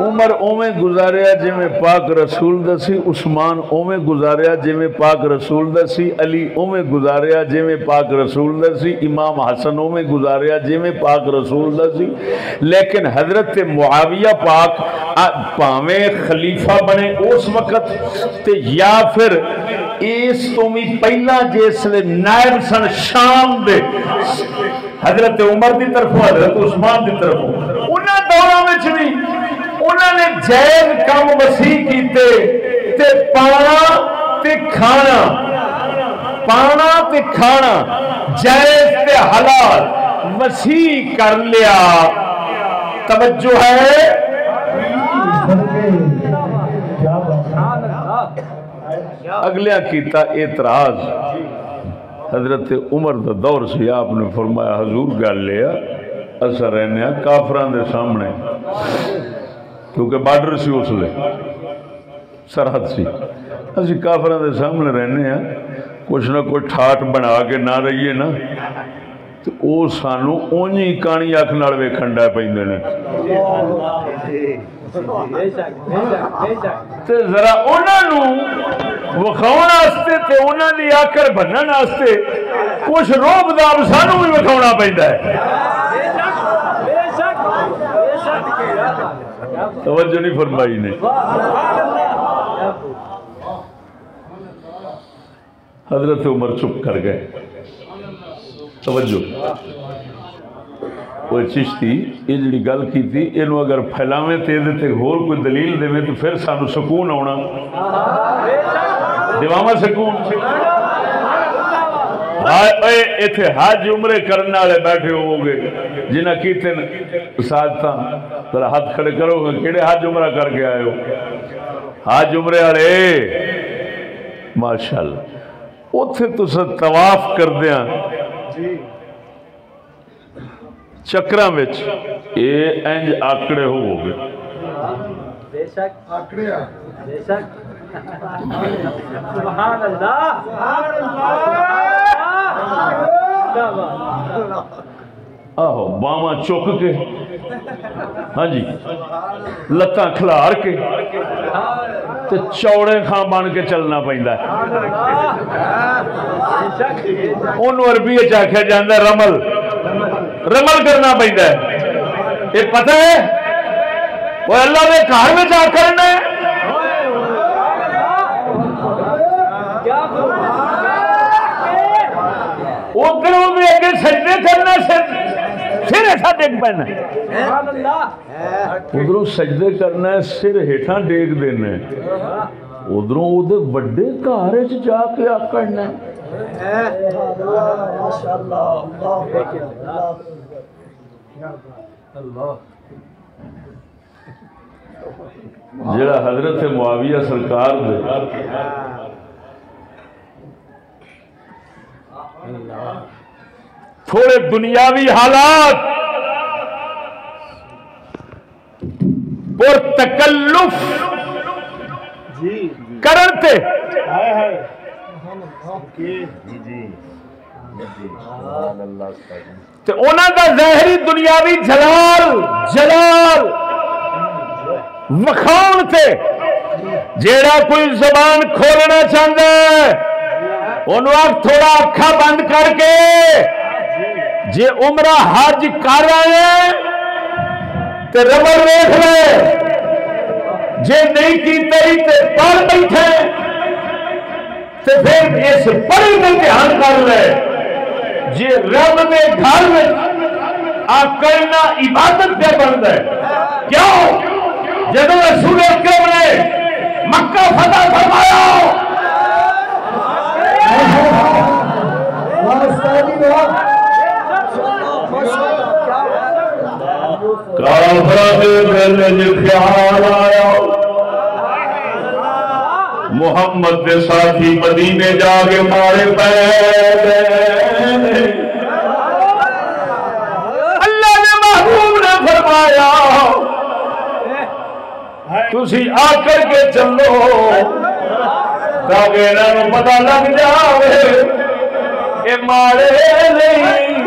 Speaker 1: عمر اومیں گزاریا جی میں پاک رسول دسی، عثمان اومیں گزاریا جی میں پاک رسول دسی، علی اومیں گزاریا جی میں پاک رسول دسی، امام حسن اومیں گزاریا جی میں پاک رسول دسی، لیکن حضرت معاویہ پاک پاویں خلیفہ بنے اس وقت تے یا پھر اس تو بھی پہلا جس لئے نائب سن شام دے حضرت عمر دی طرفوں حضرت عثمان دی طرفوں انہاں دورہ میں چلی انہوں نے جائز کم وسیع کیتے تے پانا تے کھانا جائز تے حلال وسیع کر لیا۔ توجہ ہے اگلیاں کیتا اعتراض حضرت عمر دا دور سے آپ نے فرمایا حضور گل لیا اثر رہنے کافران دے سامنے کیونکہ بارڈر سی اس لئے سرحد سی اسی کافران دے سامنے رہنے ہیں کچھ نہ کوئی ٹھاٹ بنا کے نہ رہیے نا تو او سانو اونی کانی آنکھ نڑوے کھنڈا پہندے نے تے ذرا انہوں وکھاؤن آستے تے انہوں دی آکر بنن آستے کچھ روب داب سانو بھی وکھاؤنا پہندہ ہے۔ توجہ نہیں فرمائی نے۔ حضرت عمر چپ کر گئے۔ توجہ وہ چشتی یہ جڑی گل کی تھی انہوں اگر پھیلاویں تے دیتے اور کوئی دلیل دے میں تو پھر سانو سکون ہونا دیوامہ سکون ایتھے حج عمرے کرنا لے بیٹھے ہو گے جنہ کیتے ساتھ تھا ذرا ہاتھ کھڑے کرو گے کیڑے حج عمرہ کر کے آئے ہو حج عمرے آرے ماشاءاللہ اتھے تو سا طواف کر دیا چکرہ میں اے انج آکڑے ہو گئے
Speaker 3: بے شک آکڑے بے شک سبحان اللہ
Speaker 1: آہو باما چوک کے ہاں جی لتاں کھلار کے تو چوڑے خان بان کے چلنا پہندا ہے انہوں عربی چاکھیا جاندہ رمل کرنا پہندا ہے یہ پتہ ہے وہ اللہ نے کار میں جا کرنا ہے ادھروں بھی اگر سجدے کرنا سر ہیٹھا ڈیگ پہنا ہے ادھروں سجدے کرنا ہے سر ہیٹھا ڈیگ دینا ہے ادھروں ادھر بڑے کارے جا کے آکڑنا ہے جڑا حضرت معاویہ سرکار دے تھوڑے دنیاوی حالات پر تکلف کرتے تو انہاں دا ظاہری دنیاوی جلال وکھاؤن تے جیڑا کوئی زبان کھولنا چاہتا ہے انہوں آپ تھوڑا اکھا بند کر کے جے عمرہ حج کر رہے ہیں تے ربر ویکھ لے جے نہیں کیتے تے پڑھ بیٹھے تے پھر اس پڑھی میں دھیان کر لے جے رب نے گھر میں کرنا عبادت پہ بنتا ہے کیوں جب رسول اکرم نے مکہ فتح فرمایا کافروں کے دل میں خیال آیا محمد کے ساتھی مدینے جا کے مارے پیر اللہ نے محبوب نے فرمایا تسی آ کر کے چلو تاکہ انہوں پتہ لگ جاوے کہ مارے نہیں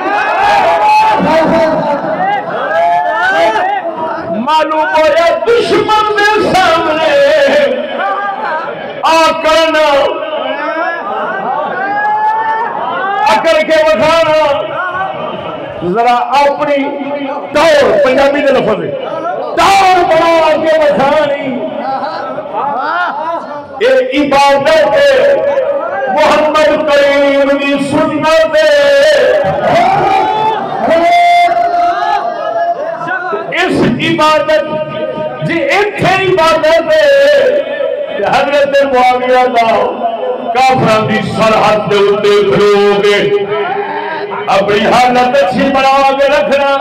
Speaker 1: معلوم ہوا دشمن کے سامنے آکرنا اکڑ کے بٹھانا ذرا اپنی ٹور پنجابی کے لفظ ہے ٹور بنا کے بٹھانی یہ عبادت ہے محمد کریم کی سنت ہے اس عبادت جی ایتھے عبادت ہے حضرت معاویہ دا کافراں دی سرحد دے اوتے کھلو کے اپنی حالت اچھی بنا کے رکھنا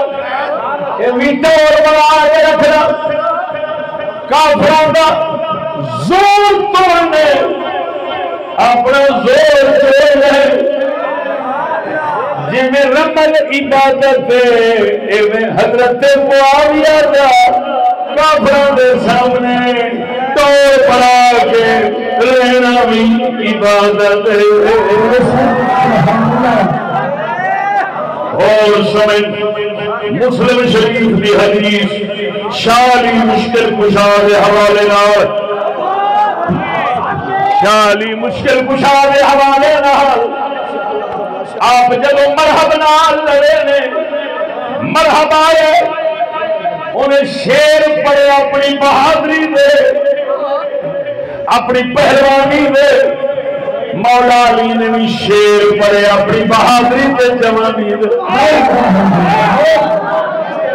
Speaker 1: یہ میٹھا اور بنا کے رکھنا کافراں دا زور توڑنے اپنا زور توڑنے جی میں رمل عبادت ہے حضرت معاویہ دا کافراں دے سامنے توڑ پڑا کے رہنا بھی عبادت ہے اور سمجھ مسلم شریف دی حدیث شالی مشکل کشا دے حوالے نال شالی مشکل کشا دے حوالے نال آپ جب مرحب نال لڑے نے مرحب آئے انہیں شیر پڑے اپنی بہادری دے اپنی پہلوانی دے مولا علی نے بھی شیر پڑے اپنی بہادری دے جوانی دے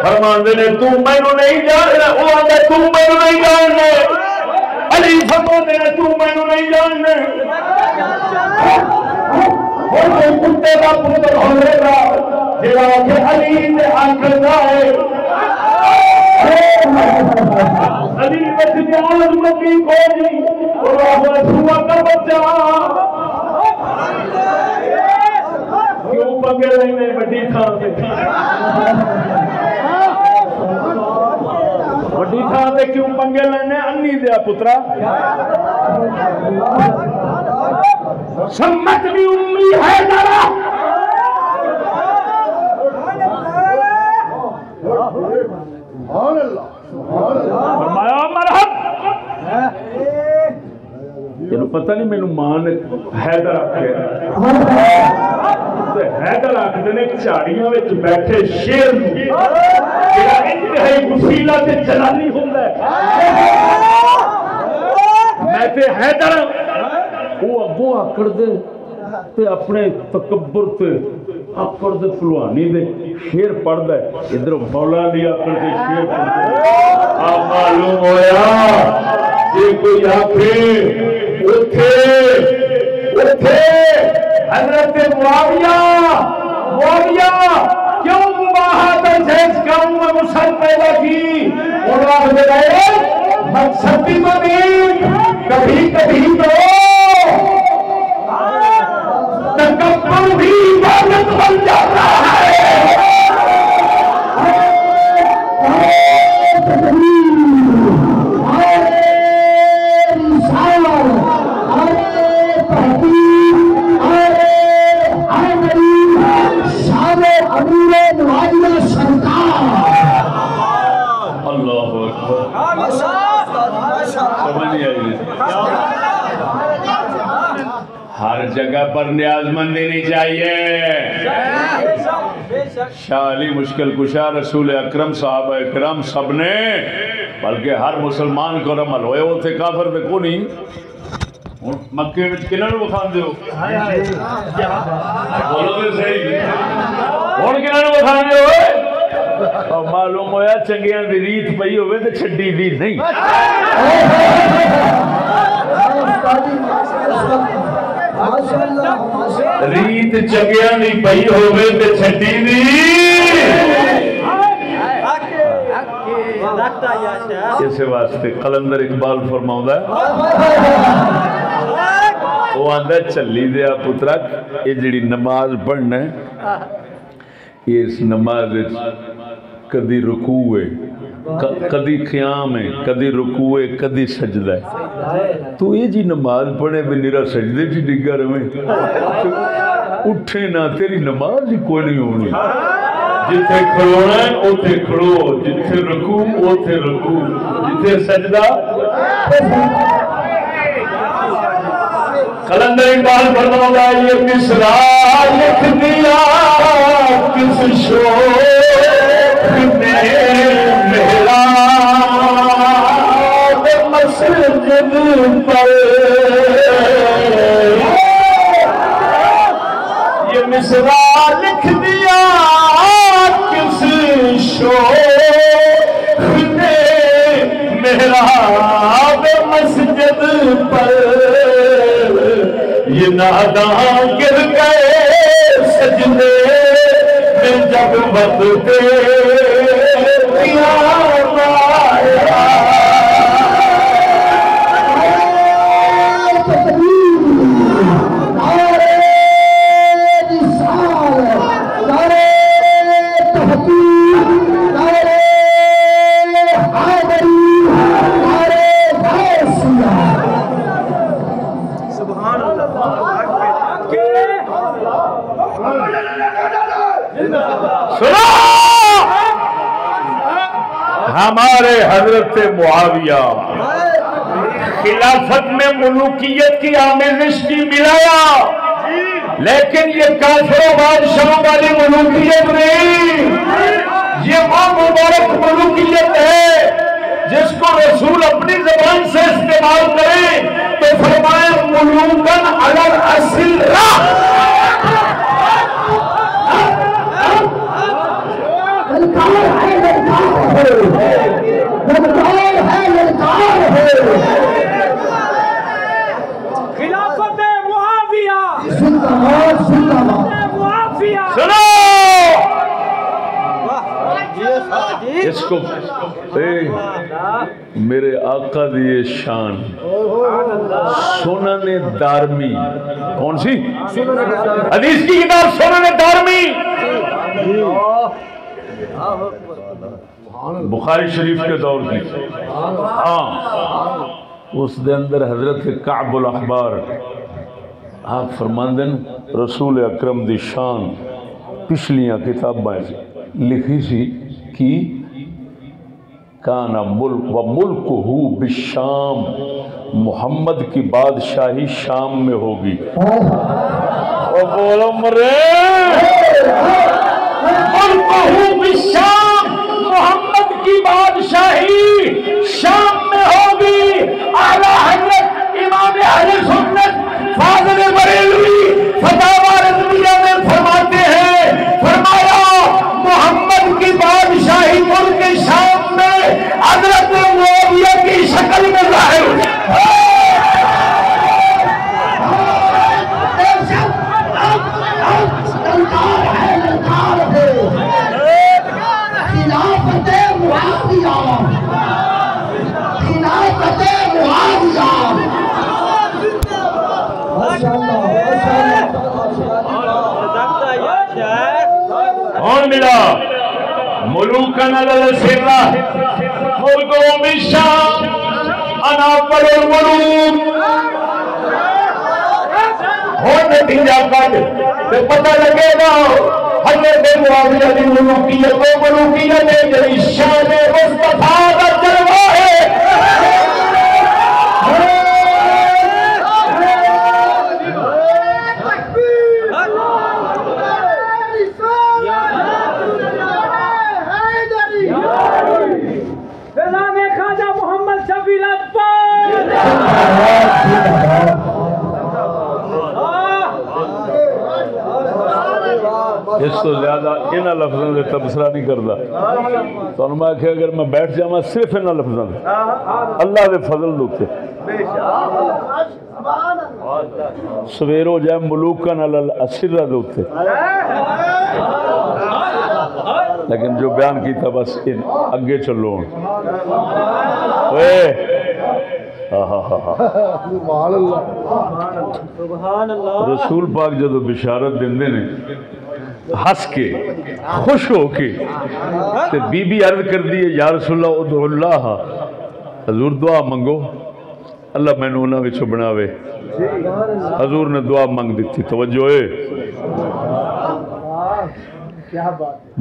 Speaker 1: فرماندے نے تو میں نو نہیں جاننا وہ آدھے تو میں نو نہیں جاننا علی فرماندے نے تو میں نو نہیں جاننا اور کوئی کتے کا پتر ہونے گا جڑا کہ علی نے آنکھ ہے علی بچ جان مکی کوئی اور رسول کا بچہ کیوں پنگے لینے بڑی تھان سے بڑی تھان سے کیوں پنگے لینے انی دیا پترا سمت بھی امی ہے ذرا فرمایا مرحب تینوں پتہ نہیں مینوں ماں نے حیدر آکھیا حیدر آکھدے نے جھاڑیاں وچ بیٹھے شیر نوں جڑا انتہائی وسیلہ تے جلالی ہوندا ہے میں تے حیدر وہ اگوں آکڑ دے تے اپنے تکبر تے آکڑ دے فلوانی دے شیر پڑھدا ہے ادھر مولا علی آکڑ دے شیر پڑھدا ہے آپ معلوم ہویا جے کوئی آکھے اٹھے حضرت معاویہ کیوں مباحت جیس قوم میں مسل پیدا کی اور آپ نے کہے مقصد بھی تو نہیں کبھی کبھی تو تکبر بھی عبادت بن جاتا ہے ہر جگہ پر نیاز مندی نہیں چاہیے شاہ علی مشکل کشا رسول اکرم صحابہ اکرام سب نے بلکہ ہر مسلمان کو رمل ہوئے وہ تھے کافر پہ کو نہیں مکے میں کنہاں نوں بخان دیو بولو تے صحیح ہن کنہاں نوں بخان دیو اور معلوم ہویا چنگیاں دی ریت پئی ہوے تے چھڈی دی نہیں ریت چنگیاں دی پئی ہوے تے چھڈی دی اسے واسطے قلندر اقبال فرماؤں ہے وہ آندہ چلی دیا پترک یہ جڑی نماز پڑھنا ہے اس نماز کدی رکوع ہے کدی قیام ہے کدی رکوع ہے کدی سجدہ ہے تو یہ جی نماز پڑھے بھی نیرا سجدے جی ڈگا رہے اٹھے نہ تیری نماز ہی کوئی نہیں ہونی جتھے کھڑونا ہے اوتھے کھڑو جتھے رکوع اوتھے رکوع جتھے سجدہ قلندر اقبال فرماتا ہے یہ مصرع لکھ دیا کس شوق نے محراب مسجد پر یہ مصرع لکھ دیا کس شوق نے محراب مسجد پر یہ ناداں گر گئے سجدے میں جب وقت قیام آیا ہمارے حضرت معاویہ خلافت میں ملوکیت کی آمیزش کی ملایا لیکن یہ کافر و بادشاہوں والی ملوکیت نہیں یہ وہ مبارک ملوکیت ہے جس کو رسول اپنی زبان سے استعمال کریں تو فرمائے ملوکن علی الاسرہ
Speaker 3: خلافت معاویہ
Speaker 1: سنو اس کو میرے آقا دی شان سنن دارمی کون سی حدیث کی کتاب سنن دارمی بخاری شریف کے دور کی ہاں اس دے اندر حضرت کعب الاحبار آپ فرماندن رسول اکرم دی شان پچھلیاں کتابیں لکھی سی کی کانا ملک و ملکہ بالشام محمد کی بادشاہی شام میں ہوگی او بولو مرے ملکہ بالشام محمد کی بادشاہی شام میں ہوگی اعلیٰ حضرت امام اہل سنت فاضل بریلوی فتاوی رضویہ میں فرماتے ہیں فرمایا محمد کی بادشاہی ملک شام میں حضرت معاویہ کی شکل میں ظاہر ہوئی کون ملا ملوکن علی الاسرہ ملکوں بالشام انا اول الملوک ہو نتیجہ کٹ تو پتہ لگے گا حضرت معاویہ کی ملوکیت وہ ملوکیت ہے جی شان مصطفیٰ کا جلوہ ہے
Speaker 5: انہاں لفظوں سے تبصرہ نہیں کرتا تو میں آخیا اگر میں بیٹھ جاواں صرف انہاں لفظوں سے اللہ دے فضل دوتے سویر ہو جائے ملوکن علی الاسرہ دوتے لیکن جو بیان کیتا بس اگے چلو رسول پاک جدو بشارت دیندے نے ہس کے خوش ہو کے تے بی بی عرض کر دی یا رسول اللہ ادعو اللہ حضور دعا منگو اللہ میں نے انہاں وچوں بناوے حضور نے دعا منگ دیتی توجہ ہے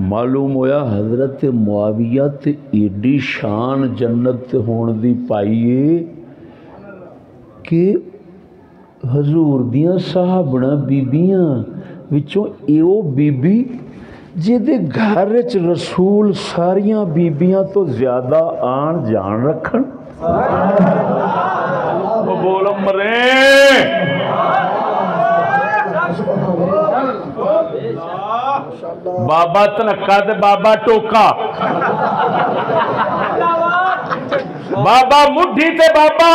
Speaker 5: معلوم ہویا حضرت معاویہ تے ایڈی شان جنت ہون دی پائیے کہ حضور دیاں صحابہ بیبیاں وچوں ایو بی بی جدے گھر وچ رسول ساریاں بیبیاں تو زیادہ آن جان رکھن وہ بول مرے بابا تنکا تے بابا ٹوکا بابا مٹھی تے بابا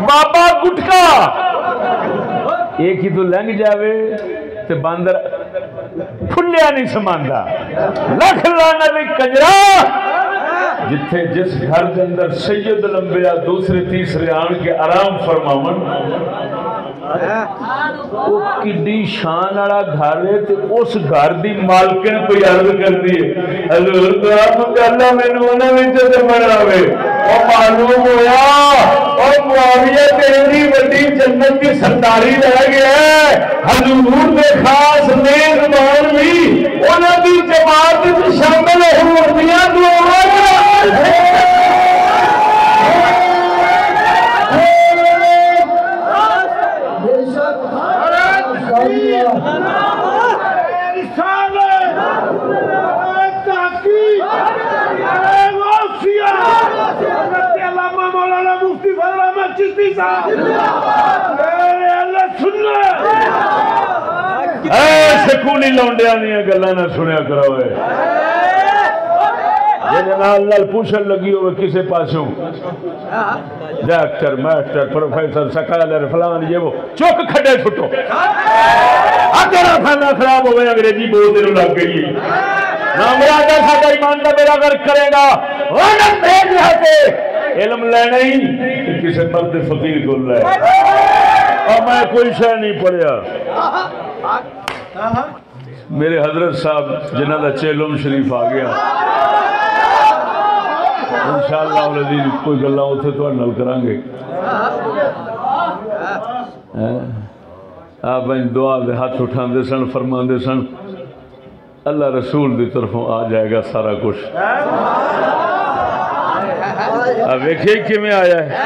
Speaker 5: بابا گٹکا ایک ہی تو لنگ جاوے تے باندر پھلیا نہیں سماندا لکھ لانا بھی کنجرا جتھے جس گھر کے اندر سید الانبیاء دوسرے تیسرے آن کے آرام فرماون وہ کڈی شان والا گھر ہے تے اس گھر دی مالکن کوئی عرض کرتی ہے حضور دعا منگ اللہ مینوں انہاں وچ تے بناوے او معلوم ہویا او معاویہ تیری بڑی جنت کی سرداری رہ گیا ہے حضور دے خاص میزبان بھی انہاں دی جماعت وچ شامل ہون دیاں دعاواں سکولی لونڈیاں نہیں گلا نہ سنیا کرو جنال پوچھن لگی ہوئے کسے پاسوں ڈاکٹر ماسٹر پروفیسر سکالر فلان یہ وہ چوک کھڈے چھٹو اگر کھانا خراب ہوئے انگریزی بولتے لگ گئی نامرادہ ساڈا ایمان دا بیڑا غرق کرے گا لعنت بھیج رہتے علم لینا ہی کسی مرد فقیر کو لے اور میں کوئی شے نہیں پڑھیا میرے حضرت صاحب جنہ دا چیلم شریف آ گیا انشاءاللہ العزیز کوئی گلاں اتھے تو نل کریں گے آپ ان دعا دے ہاتھ اٹھان دے سن فرمان دے سن اللہ رسول دی طرفوں آ جائے گا سارا کچھ اب ایکھے کہ میں آیا ہے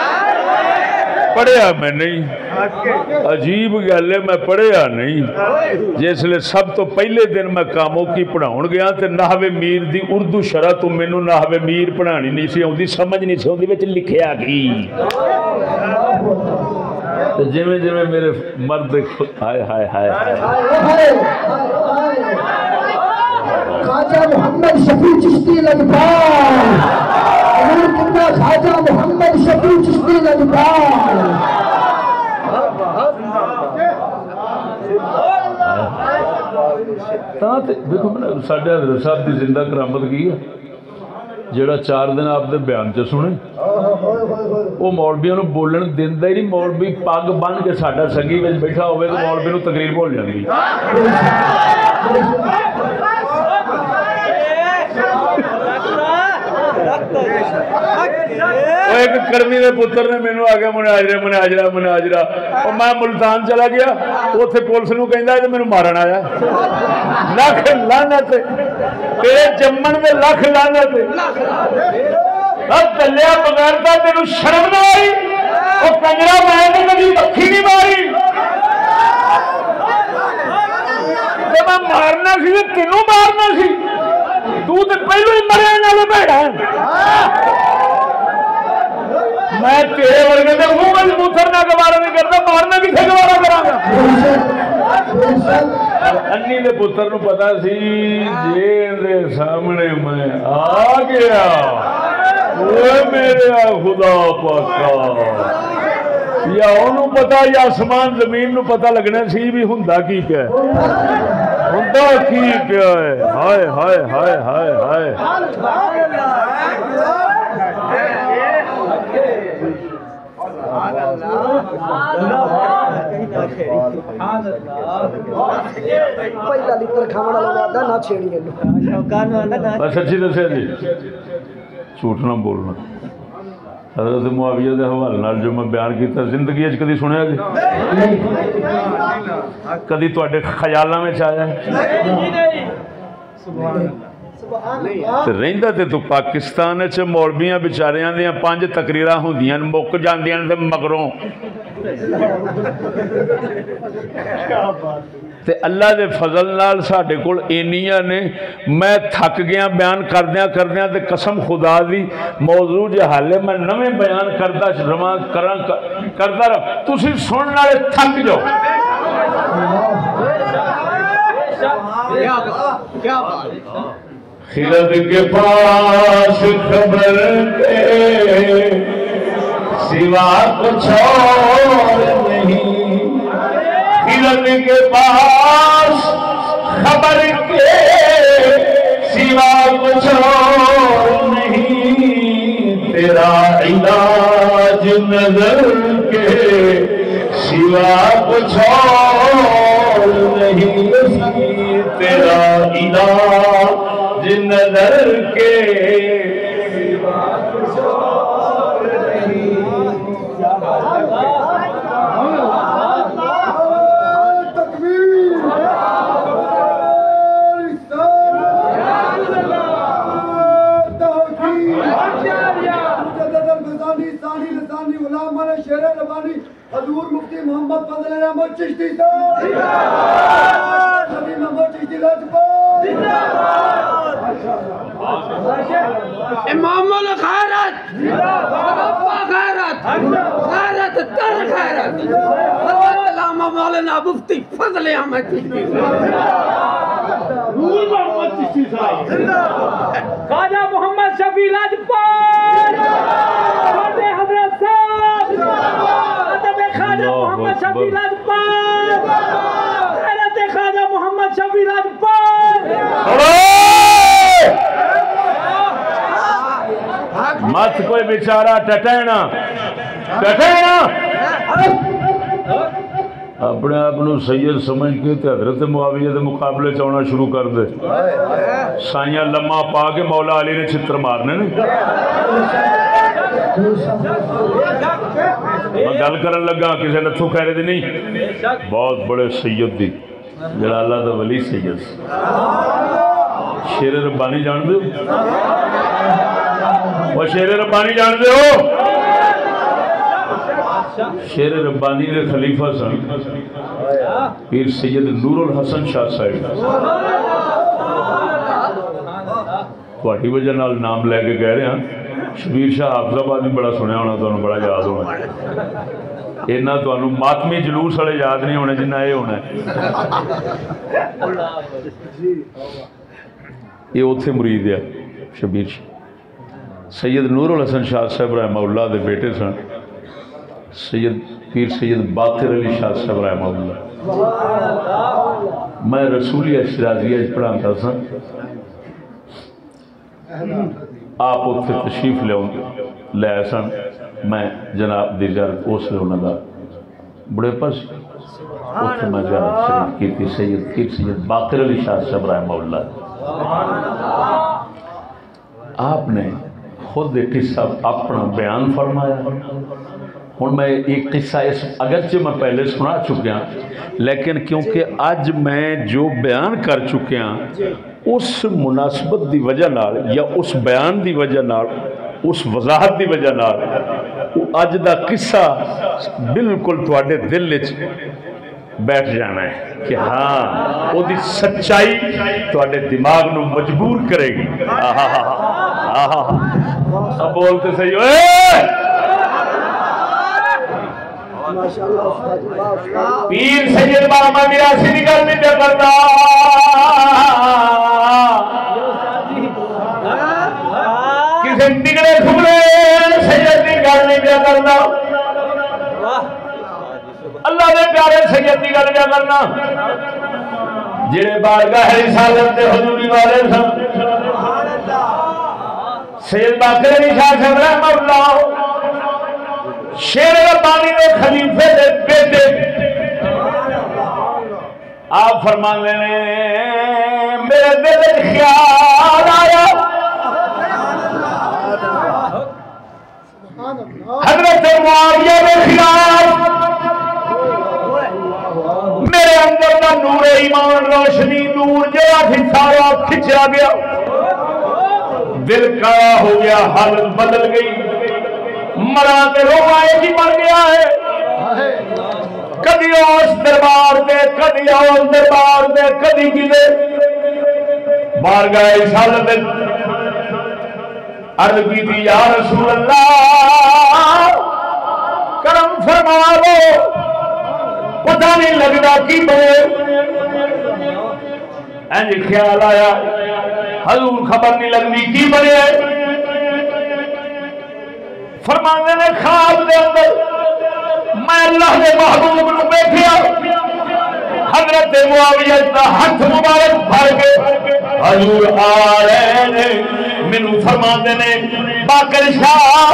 Speaker 5: پڑھیا میں نہیں عجیب گل ہے میں پڑھیا نہیں جس لئے سب تو پہلے دن میں کاموں کی پڑھاؤں گیا تے نحوے میر دی اردو شرح تو مینوں نحوے میر پڑھانی نہیں سی ہوندی سمجھ نہیں سی ہوندی وچ لکھیا گئی جویں جویں میرے مرد ہائے ہائے ہائے
Speaker 4: خواجہ محمد شفیع چشتی لجپال خواجہ محمد شفیع چشتی لجپال
Speaker 5: دیکھو میں نے ساڈے حضرت صاحب کی زندہ کرامت کی ہے جڑا 4 دن آپ دے بیان چ سنے وہ مولویوں نو بولن دیندا ہی نہیں مولوی پگ بن کے ساڈا سنگی وچ بیٹھا ہوئے تو مولوی نو تقریر بھول جاندی ایک کرمی دے پتر نے مینوں آ کے مناجرہ اور میں ملتان چلا گیا اوتھے پولیس نو کہندا ہے تے مینوں مارن آیا لکھ لعنت تیرے جمن دے لکھ لعنت اب چلیا بغیر تا تینوں شرم نہ آئی او کنجرا میں تے کبھی پکھی نہیں ماری تے میں مارنا سی تے تینوں مارنا سی تو تے پہلو ہی مرے نال بیٹھا میں تیرے ورگے تے منہ وچ موترنا گوارا نہیں کرتا، مارنا کتنے گوارا کراں گا؟ انی دے پتر نو پتا سی جے دے سامنے میں آ گیا اوے میرے خدا پاکا، یا انہوں پتا یا آسمان زمین نو پتا لگنا سی بھی ہوندا کی پیا ہے، ہوندا کی پیا ہے۔ ہائے ہائے ہائے ہائے ہائے،
Speaker 3: پہلا لتر کھاون والا وعدہ نہ چھیڑی
Speaker 5: بس سچی دسیا جی، جھوٹ نہ بولنا۔ حضرت معاویہ دے حوالے نال جو میں بیان کیتا زندگی اچ کدی سنیا جی؟ کدی تواڈے خیالاں وچ آیا ہے؟ تے رہندا تے تو پاکستان وچ مولویاں بیچاریاں دیاں 5 تقریراں ہوندیاں مک جاندیاں تے مگروں تے اللہ دے فضل نال ساڈے کول اینیاں نے، میں تھک گیا بیان کردیاں تے قسم خدا دی موضوع جے حالے میں نویں بیان کردا رہا تسی سنن والے تھک جاؤ۔
Speaker 3: کیا بات،
Speaker 1: خرد کے پاس خبر کے سوا کچھ اور نہیں، خرد کے پاس خبر کے سوا کچھ اور نہیں، تیرا علاج نظر کے سوا کچھ اور نہیں، تیرا علاج نظر کے سوا کچھ اور نہیں۔
Speaker 4: حضور مفتی محمد فضل احمد چشتی صاحب نبی محمد چشتی لاجپت
Speaker 3: امام الخیرت، رب خیرت، خیرت در خیرت، حضرت علامہ مولانا مفتی فضل احمد چشتی صاحب، خواجہ محمد شفیع لاجپت، حضرت صاحب خواجہ محمد شفیع لاجپت، حضرت خواجہ محمد شفیع لاجپت۔
Speaker 5: مت کوئی بیچارہ ٹٹینا اپنے آپ سید سمجھ کے تے حضرت معاویہ دے مقابلے چاہنا شروع کر دے، سائیاں لمحہ پا کے مولا علی نے چھتر مارنے نے۔ میں گل کرن لگا کسی نتھو خیرے دی نہیں، بہت بڑے سید دی جڑا اللہ دا ولی سید، شیر ربانی جان دے وہ شیر ربانی جان دے ہو؟ شیر ربانی دے خلیفہ سن پیر سید نور الحسن شاہ صاحب، تھوڑی وجہ نال نام لے کے کہہ رہے ہیں۔ شبیر شاہ حافظ آباد بھی بڑا سنیا ہونا، تو بڑا یاد ہونا، اینا تو ماتمی جلوس والے یاد نہیں ہونے جنہ یہ ہونا ہے۔ یہ اتھے مرید ہے شبیر شاہ۔ سید نور الحسن شاہ صاحب رحمہ اللہ دے بیٹے سن سید پیر سید باقر علی شاہ صاحب رحمہ اللہ۔ میں رسولیہ شرازیہ پڑھاتا سا، آپ اتنے تشریف لے سن، میں جناب دی زیارت اس لیے انہوں نے بڑے پاس اتنے میں زیارت شریف کی تھی سید پیر سید باقر علی شاہ صاحب رحمہ اللہ۔ آپ نے خود ایک قصہ اپنا بیان فرمایا۔ ہوں میں ایک قصہ اس اگرچہ میں پہلے سنا چکیا، لیکن کیونکہ آج میں جو بیان کر چکیا اس مناسبت دی وجہ نال یا اس بیان دی وجہ نال اس وضاحت دی وجہ نال اج دا قصہ بالکل تواڈے دل وچ بیٹھ جانا ہے کہ ہاں وہ دی سچائی تواڈے دماغ نو مجبور کرے گی۔ اب بولتے صحیح ہوئے
Speaker 1: پیر سید بابا میراسی کی گل نہیں کرتا، کسی نگڑے کھبڑے سید کی گل نہیں کرتا، اللہ دے پیارے سید کی گل کرنا جڑے بارگاہ رسالت دے حضوری والے سن۔ سید باقر علی شاہ صاحب رحمہ اللہ شیر ربانی دے خلیفے دے بیٹے، آپ فرماندے نے میرے دل وچ خیال آیا حضرت معاویہ کے خلاف میرے اندر دا نور ایمان روشنی نور جڑا تھی سارا کھچا گیا، دل کڑا ہو گیا، حالت بدل گئی، مرا تے روائے کی بن گیا ہے، کدی اس دربار دے کدی اس دربار دے کدی کدے بارگاہ رسالت عرض کی تھی یا رسول اللہ کرم فرما لو، پتہ نہیں لگتا کی بنے، اینج خیال آیا حضور خبر نہیں لگنی کی بنے، فرمانے نے خواب دے اندر میں اللہ دے محبوب نو بیٹھیا، حضرت معاویہ دا ہاتھ مبارک بھر کے حضور آ رہے نے، مینوں فرماندے نے باقر شاہ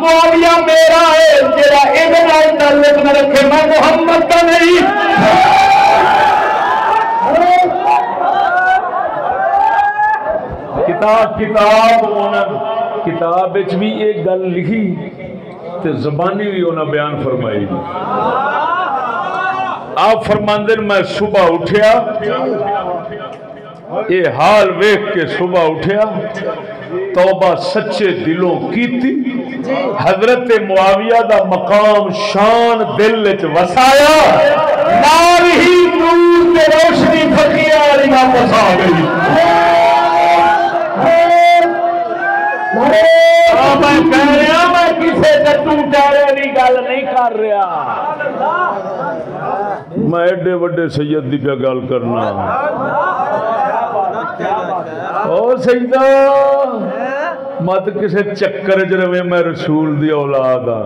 Speaker 1: معاویہ میرا ہے، جڑا اے نال تعلق نہ رکھے میں محمد کا نہیں۔ کتاب بھی ایک گل لکھی تے زبانی بھی انہاں بیان فرمائی۔ آپ فرماندے میں صبح اٹھیا، یہ حال ویکھ کے صبح اٹھیا، توبہ سچے دلوں کیتی، حضرت معاویہ دا مقام شان دل وچ وسایا، نال ہی نور تے روشنی فقیہ علی واپس آ گئی۔ میں کہہ رہا میں کسی ٹٹو ٹہرے کی گل نہیں کر رہا، میں ایڈے وڈے سید دی پہ گل کرنا۔ او سیدہ مت کسی چکر چ رہے، میں رسول دی اولاد ہاں،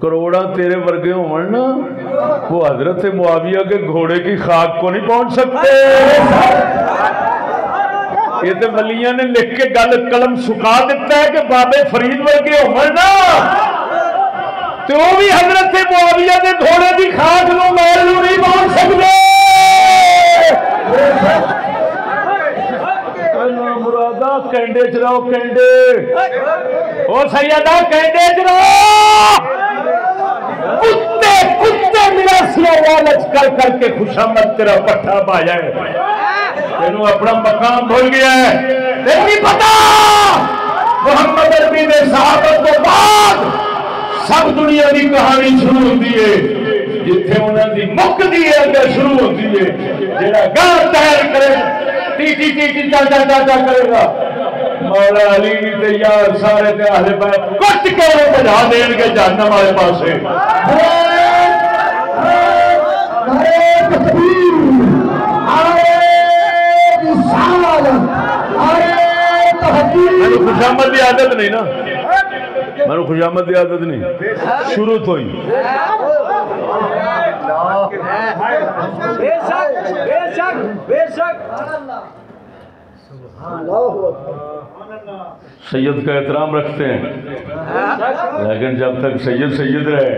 Speaker 1: کروڑاں تیرے ورگے ہون نا وہ حضرت معاویہ کے گھوڑے کی خاک کو نہیں پہنچ سکتے۔ یہ تو ولیاں نے لکھ کے گل قلم سکا دیتا ہے کہ بابے فرید ورگے ہون نا تو وہ بھی حضرت معاویہ کے گھوڑے کی خاک نو میل نو نہیں پہنچ سکتے۔ مرادا کینڈے چ رہو، کینڈے او سیدہ کینڈے چ رہو، کتے کتے میرا سیا لالچ کر کر کے خوشامد تیرا پٹھا پا جائے، تینوں اپنا مقام بھول گیا ہے، تینوں نہیں پتا محمد عربی نے صحابت کو بعد سب دنیا کی کہانی شروع ہوتی ہے، جتھے انہوں نے مک دی ہے اگر شروع ہوتی ہے، جیڑا گاہ تیار کرے ٹی ٹی ٹی ٹی چا چا چا چا کرے گا، مولا علی بھی تیار، سارے تے اہل بیت کٹ کے وہ بجا دین کے جہنم والے پاسے۔ میں خوشامد کی عادت نہیں نا، میں خوشامد کی عادت نہیں شروع تو ہی۔ سید کا احترام رکھتے ہیں لیکن جب تک سید سید رہے،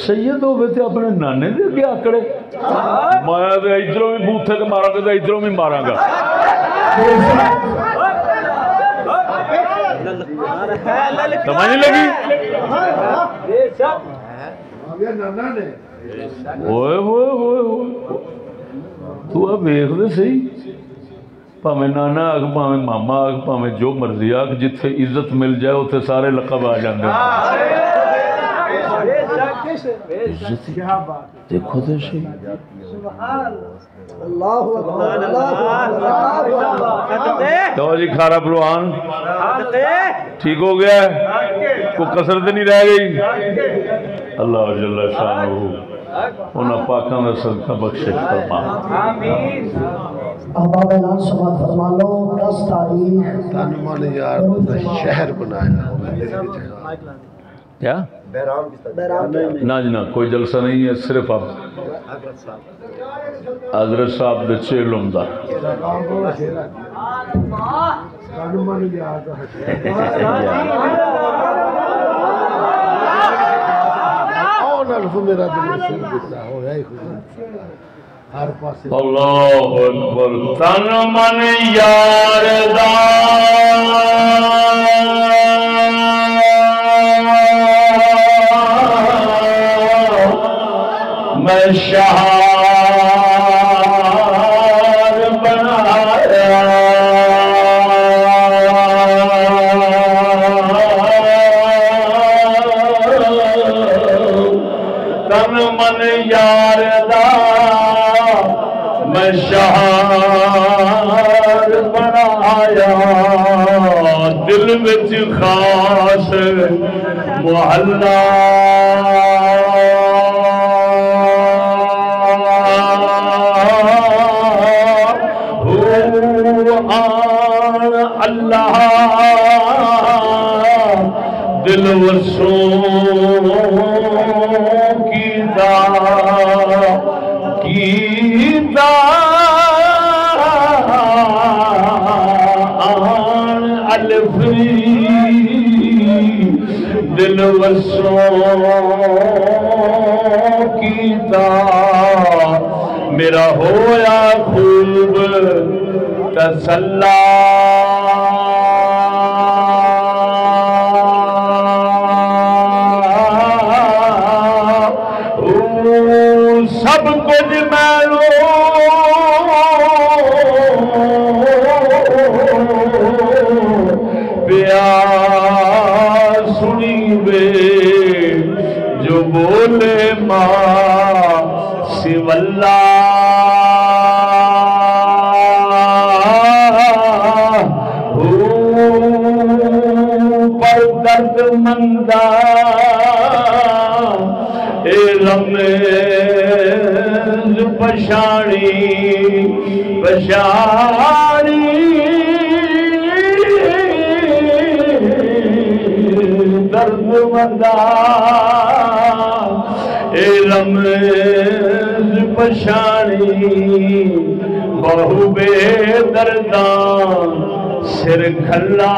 Speaker 1: سید ہوئے تھے اپنے نانے دے کے آکڑے، میں ادھروں بھی بوتھے کے مارا گا ادھروں بھی مارا گا۔ سمجھ لگی؟ ہوئے ہوئے ہوئے ہوئے تو اب ویخ دے صحیح، پاویں نانا آگ پاویں ماما آگ پاویں جو مرضی آگ، جتھے عزت مل جائے اتھے سارے لقب آ جاندے۔
Speaker 5: دیکھو تو سی تو جی کھارا پروان ٹھیک ہو گیا ہے کوئی کسر تو نہیں رہ گئی اللہ جل شانہ انہاں پاکاں دا صدقہ بخشش فرما
Speaker 4: احباب اعلان سماعت فرما لو 10 تاریخ
Speaker 6: تانمان یار شہر بنایا
Speaker 5: کیا نا جنا کوئی جلسہ نہیں ہے صرف آپ حضرت صاحب دے چیلم دا
Speaker 6: تانمان یار میرا دل دیتا ہو ہے ہر پاس
Speaker 5: اللہ اکبر تن من یار دا میں شہار بنایا تن من یار دا میں شہار بنایا دل وچ خاص محلہ اللہ دل وسوں کیتا الفری دل وسوں کیتا میرا ہویا خوب تسلا سب کچھ میرو پیا سنی وے جو بولے ماں سو پر درد مندہ اے رمز پشانی درد مندہ اے رمز پشانی بہو بے دردان سر کھلا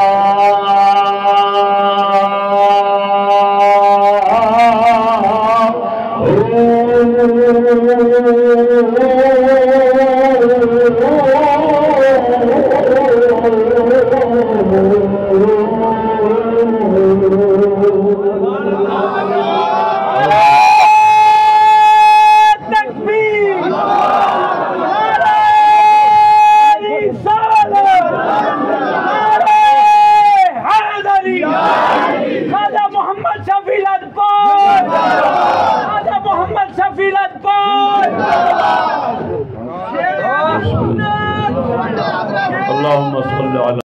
Speaker 5: اللهم صل على